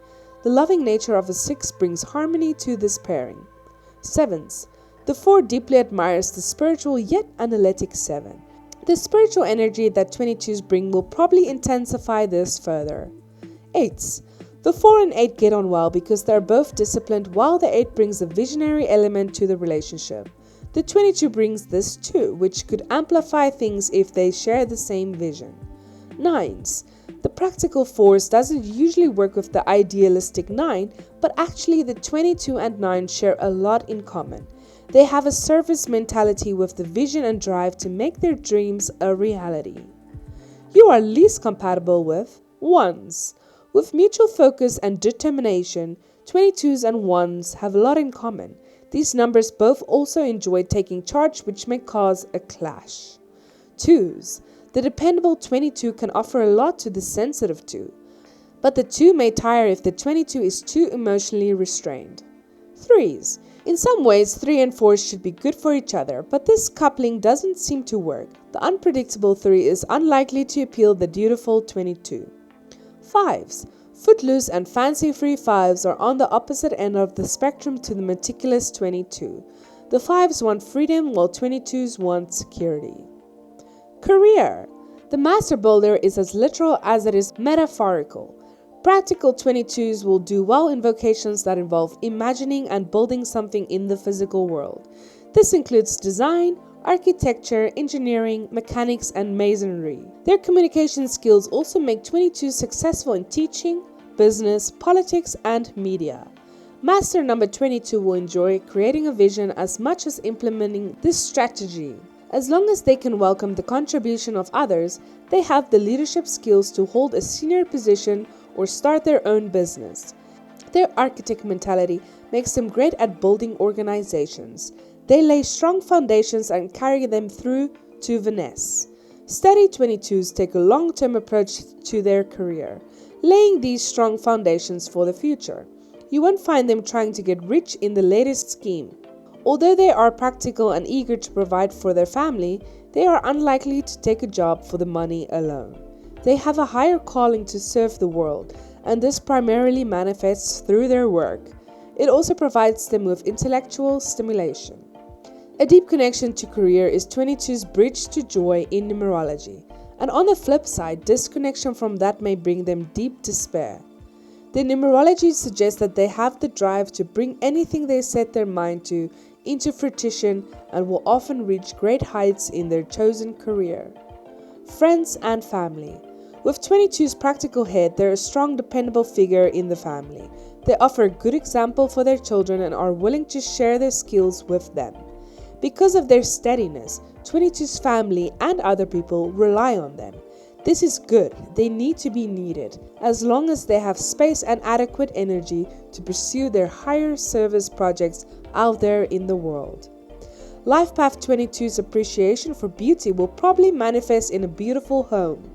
The loving nature of a 6 brings harmony to this pairing. 7s. The 4 deeply admires the spiritual yet analytic 7. The spiritual energy that 22s bring will probably intensify this further. 8s. The 4 and 8 get on well because they are both disciplined, while the 8 brings a visionary element to the relationship. The 22 brings this too, which could amplify things if they share the same vision. 9s. The practical 4s doesn't usually work with the idealistic 9, but actually the 22 and 9 share a lot in common. They have a service mentality with the vision and drive to make their dreams a reality. You are least compatible with 1s. With mutual focus and determination, 22s and 1s have a lot in common. These numbers both also enjoy taking charge, which may cause a clash. 2s. The dependable 22 can offer a lot to the sensitive 2, but the 2 may tire if the 22 is too emotionally restrained. 3s. In some ways, 3 and 4 should be good for each other, but this coupling doesn't seem to work. The unpredictable 3 is unlikely to appeal the dutiful 22. 5s. Footloose and fancy-free 5s are on the opposite end of the spectrum to the meticulous 22. The 5s want freedom while 22s want security. Career. The master builder is as literal as it is metaphorical. Practical 22s will do well in vocations that involve imagining and building something in the physical world. This includes design, architecture, engineering, mechanics, and masonry. Their communication skills also make 22s successful in teaching, business, politics, and media. Master number 22 will enjoy creating a vision as much as implementing this strategy. As long as they can welcome the contribution of others, they have the leadership skills to hold a senior position or start their own business. Their architect mentality makes them great at building organizations. They lay strong foundations and carry them through to Venice. Steady 22s take a long-term approach to their career, laying these strong foundations for the future. You won't find them trying to get rich in the latest scheme. Although they are practical and eager to provide for their family, they are unlikely to take a job for the money alone. They have a higher calling to serve the world, and this primarily manifests through their work. It also provides them with intellectual stimulation. A deep connection to career is 22's bridge to joy in numerology, and on the flip side, disconnection from that may bring them deep despair. The numerology suggests that they have the drive to bring anything they set their mind to into fruition and will often reach great heights in their chosen career. Friends and family. With 22's practical head, they're a strong, dependable figure in the family. They offer a good example for their children and are willing to share their skills with them. Because of their steadiness, 22's family and other people rely on them. This is good. They need to be needed, as long as they have space and adequate energy to pursue their higher service projects out there in the world. Life Path 22's appreciation for beauty will probably manifest in a beautiful home.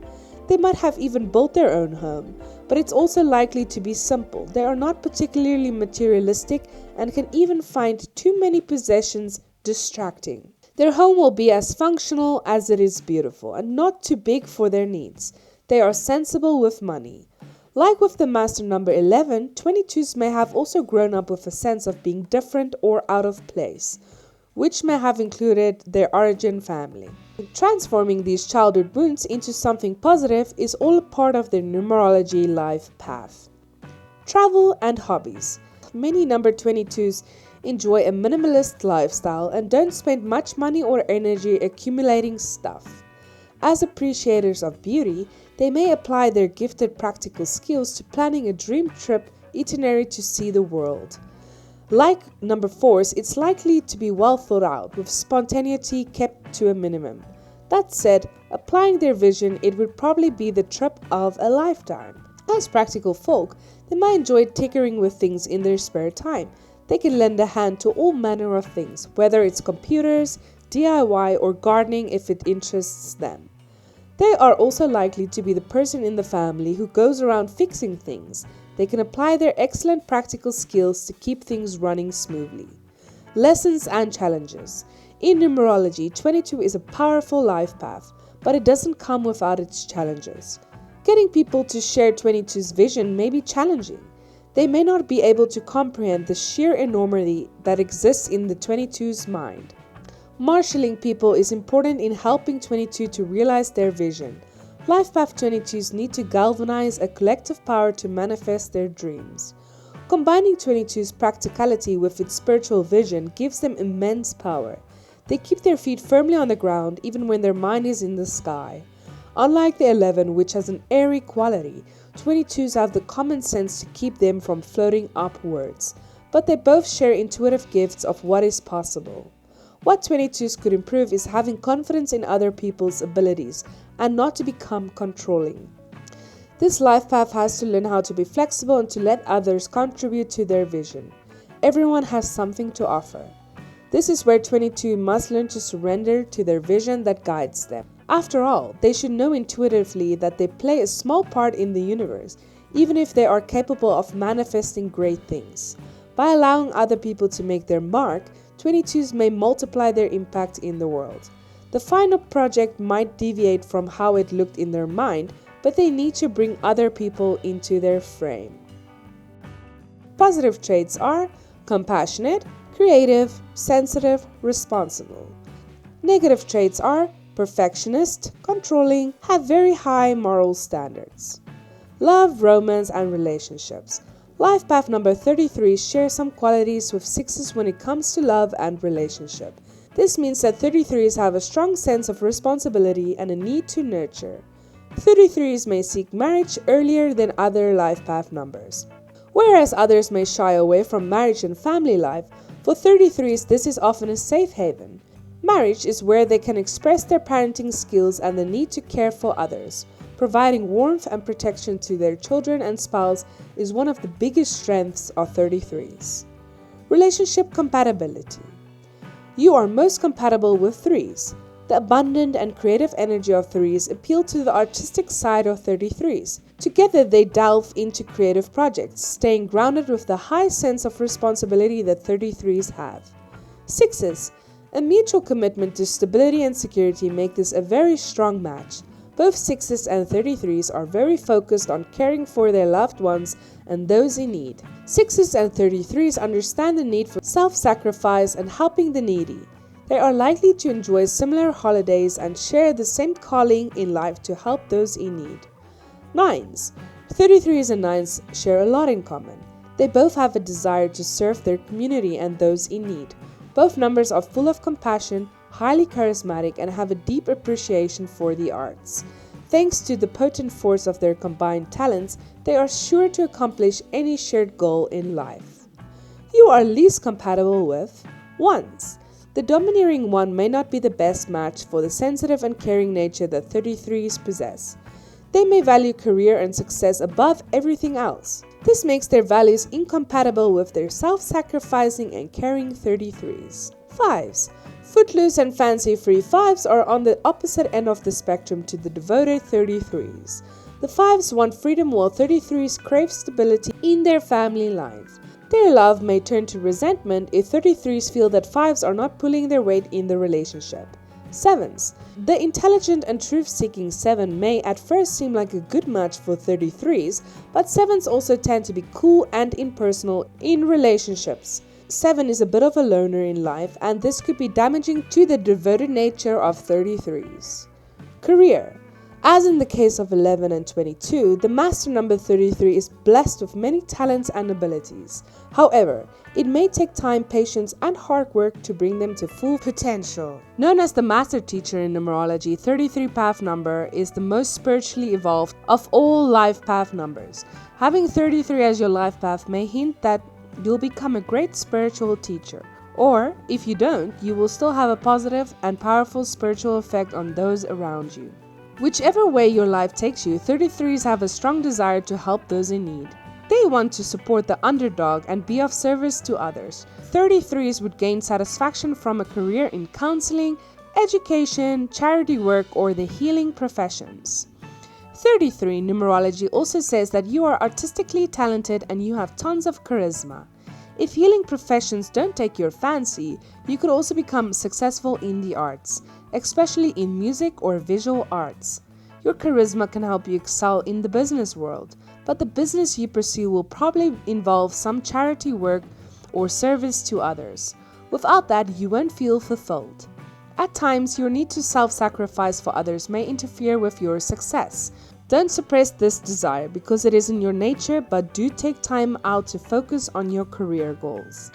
They might have even built their own home, but it's also likely to be simple. They are not particularly materialistic and can even find too many possessions distracting. Their home will be as functional as it is beautiful and not too big for their needs. They are sensible with money. Like with the master number 11, 22s may have also grown up with a sense of being different or out of place, which may have included their origin family. Transforming these childhood wounds into something positive is all a part of their numerology life path. Travel and hobbies. Many number 22s enjoy a minimalist lifestyle, and don't spend much money or energy accumulating stuff. As appreciators of beauty, they may apply their gifted practical skills to planning a dream trip itinerary to see the world. Like number 4's, it's likely to be well thought out, with spontaneity kept to a minimum. That said, applying their vision, it would probably be the trip of a lifetime. As practical folk, they might enjoy tinkering with things in their spare time. They can lend a hand to all manner of things, whether it's computers, DIY, or gardening if it interests them. They are also likely to be the person in the family who goes around fixing things. They can apply their excellent practical skills to keep things running smoothly. Lessons and challenges. In numerology, 22 is a powerful life path, but it doesn't come without its challenges. Getting people to share 22's vision may be challenging. They may not be able to comprehend the sheer enormity that exists in the 22's mind. Marshalling people is important in helping 22 to realize their vision. Life Path 22s need to galvanize a collective power to manifest their dreams. Combining 22's practicality with its spiritual vision gives them immense power. They keep their feet firmly on the ground even when their mind is in the sky. Unlike the 11, which has an airy quality, 22s have the common sense to keep them from floating upwards. But they both share intuitive gifts of what is possible. What 22s could improve is having confidence in other people's abilities and not to become controlling. This life path has to learn how to be flexible and to let others contribute to their vision. Everyone has something to offer. This is where 22 must learn to surrender to their vision that guides them. After all, they should know intuitively that they play a small part in the universe, even if they are capable of manifesting great things. By allowing other people to make their mark, 22s may multiply their impact in the world. The final project might deviate from how it looked in their mind, but they need to bring other people into their frame. Positive traits are compassionate, creative, sensitive, responsible. Negative traits are perfectionist, controlling, have very high moral standards. Love, romance, and relationships. Life path number 33 shares some qualities with 6s when it comes to love and relationship. This means that 33s have a strong sense of responsibility and a need to nurture. 33s may seek marriage earlier than other life path numbers. Whereas others may shy away from marriage and family life, for 33s this is often a safe haven. Marriage is where they can express their parenting skills and the need to care for others. Providing warmth and protection to their children and spouse is one of the biggest strengths of 33s. Relationship compatibility. You are most compatible with 3s. The abundant and creative energy of 3s appeal to the artistic side of 33s. Together they delve into creative projects, staying grounded with the high sense of responsibility that 33s have. 6s. A mutual commitment to stability and security make this a very strong match. Both 6s and 33s are very focused on caring for their loved ones and those in need. 6s and 33s understand the need for self-sacrifice and helping the needy. They are likely to enjoy similar holidays and share the same calling in life to help those in need. 9s. 33s and 9s share a lot in common. They both have a desire to serve their community and those in need. Both numbers are full of compassion, highly charismatic, and have a deep appreciation for the arts. Thanks to the potent force of their combined talents, they are sure to accomplish any shared goal in life. You are least compatible with 1s. The domineering 1 may not be the best match for the sensitive and caring nature that 33s possess. They may value career and success above everything else. This makes their values incompatible with their self-sacrificing and caring 33s. 5s. Footloose and fancy-free 5s are on the opposite end of the spectrum to the devoted 33s. The 5s want freedom while 33s crave stability in their family life. Their love may turn to resentment if 33s feel that 5s are not pulling their weight in the relationship. 7s. The intelligent and truth-seeking 7 may at first seem like a good match for 33s, but 7s also tend to be cool and impersonal in relationships. 7 is a bit of a loner in life, and this could be damaging to the devoted nature of 33s. Career. As in the case of 11 and 22, the master number 33 is blessed with many talents and abilities. However, it may take time, patience, and hard work to bring them to full potential. Known as the master teacher in numerology, 33 path number is the most spiritually evolved of all life path numbers. Having 33 as your life path may hint that you'll become a great spiritual teacher. Or, if you don't, you will still have a positive and powerful spiritual effect on those around you. Whichever way your life takes you, 33s have a strong desire to help those in need. They want to support the underdog and be of service to others. 33s would gain satisfaction from a career in counseling, education, charity work, or the healing professions. 33 numerology also says that you are artistically talented and you have tons of charisma. If healing professions don't take your fancy, you could also become successful in the arts, especially in music or visual arts. Your charisma can help you excel in the business world, but the business you pursue will probably involve some charity work or service to others. Without that, you won't feel fulfilled. At times, your need to self-sacrifice for others may interfere with your success. Don't suppress this desire because it is in your nature, but do take time out to focus on your career goals.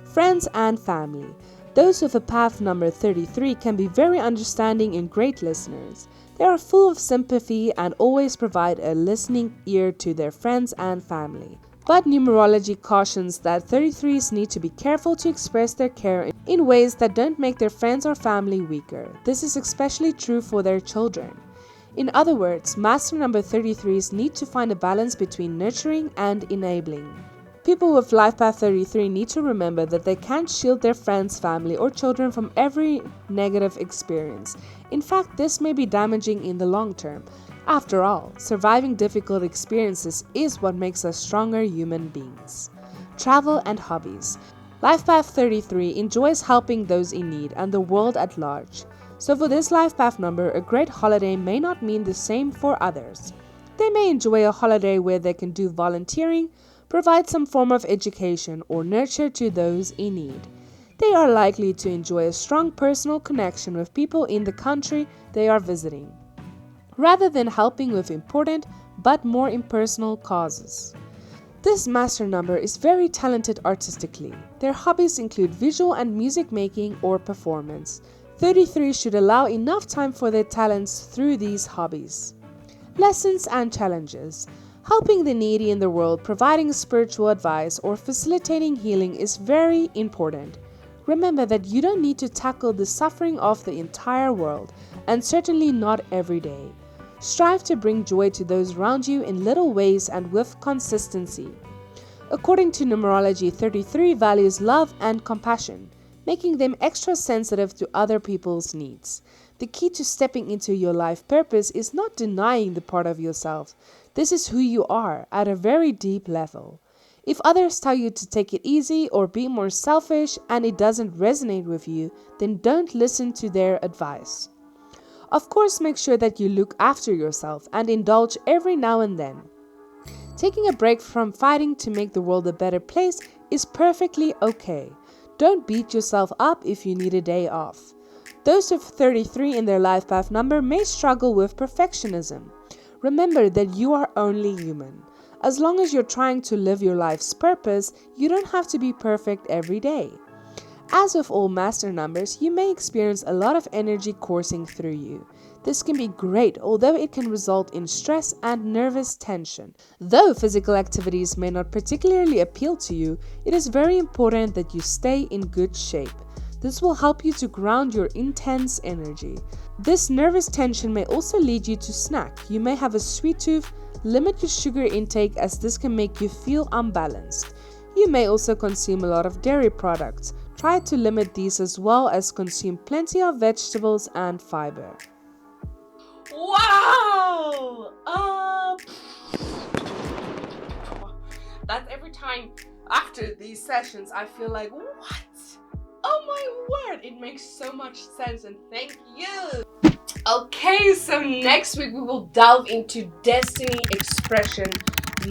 Friends and family. Those with a path number 33 can be very understanding and great listeners. They are full of sympathy and always provide a listening ear to their friends and family. But numerology cautions that 33s need to be careful to express their care in ways that don't make their friends or family weaker. This is especially true for their children. In other words, master number 33s need to find a balance between nurturing and enabling. People with life path 33 need to remember that they can't shield their friends, family, or children from every negative experience. In fact, this may be damaging in the long term. After all, surviving difficult experiences is what makes us stronger human beings. Travel and hobbies. Life path 33 enjoys helping those in need and the world at large. So for this life path number, a great holiday may not mean the same for others. They may enjoy a holiday where they can do volunteering, provide some form of education, or nurture to those in need. They are likely to enjoy a strong personal connection with people in the country they are visiting, rather than helping with important but more impersonal causes. This master number is very talented artistically. Their hobbies include visual and music making or performance. 33 should allow enough time for their talents through these hobbies. Lessons and challenges. Helping the needy in the world, providing spiritual advice, or facilitating healing is very important. Remember that you don't need to tackle the suffering of the entire world, and certainly not every day. Strive to bring joy to those around you in little ways and with consistency. According to numerology, 33 values love and compassion, making them extra sensitive to other people's needs. The key to stepping into your life purpose is not denying the part of yourself. This is who you are at a very deep level. If others tell you to take it easy or be more selfish and it doesn't resonate with you, then don't listen to their advice. Of course, make sure that you look after yourself and indulge every now and then. Taking a break from fighting to make the world a better place is perfectly okay. Don't beat yourself up if you need a day off. Those with 33 in their life path number may struggle with perfectionism. Remember that you are only human. As long as you're trying to live your life's purpose, you don't have to be perfect every day. As with all master numbers, you may experience a lot of energy coursing through you. This can be great, although it can result in stress and nervous tension. Though physical activities may not particularly appeal to you, it is very important that you stay in good shape. This will help you to ground your intense energy. This nervous tension may also lead you to snack. You may have a sweet tooth. Limit your sugar intake as this can make you feel unbalanced. You may also consume a lot of dairy products. Try to limit these as well as consume plenty of vegetables and fiber.
Wow! That's every time after these sessions I feel like, what? Oh my word, it makes so much sense, and thank you. Okay, so next week we will delve into destiny expression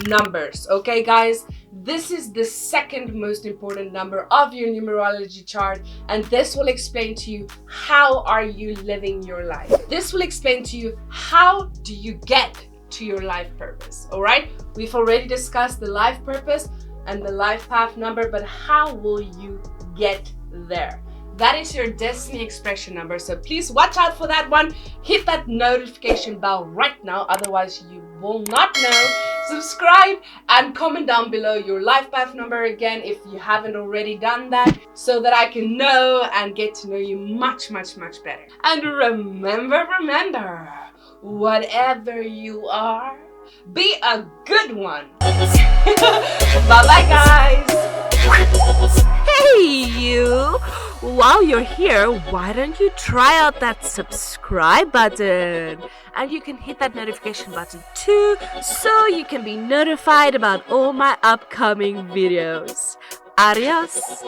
numbers. Okay guys, This is the second most important number of your numerology chart, and this will explain to you how are you living your life. This will explain to you how do you get to your life purpose. All right, we've already discussed the life purpose and the life path number, but how will you get there? That is your destiny expression number. So please watch out for that one. Hit that notification bell right now, otherwise you will not know. Subscribe and comment down below your life path number again if you haven't already done that, so that I can know and get to know you much better. And remember, whatever you are, be a good one. Bye bye, guys.
Hey you! While you're here, why don't you try out that subscribe button? And you can hit that notification button too, so you can be notified about all my upcoming videos. Adios!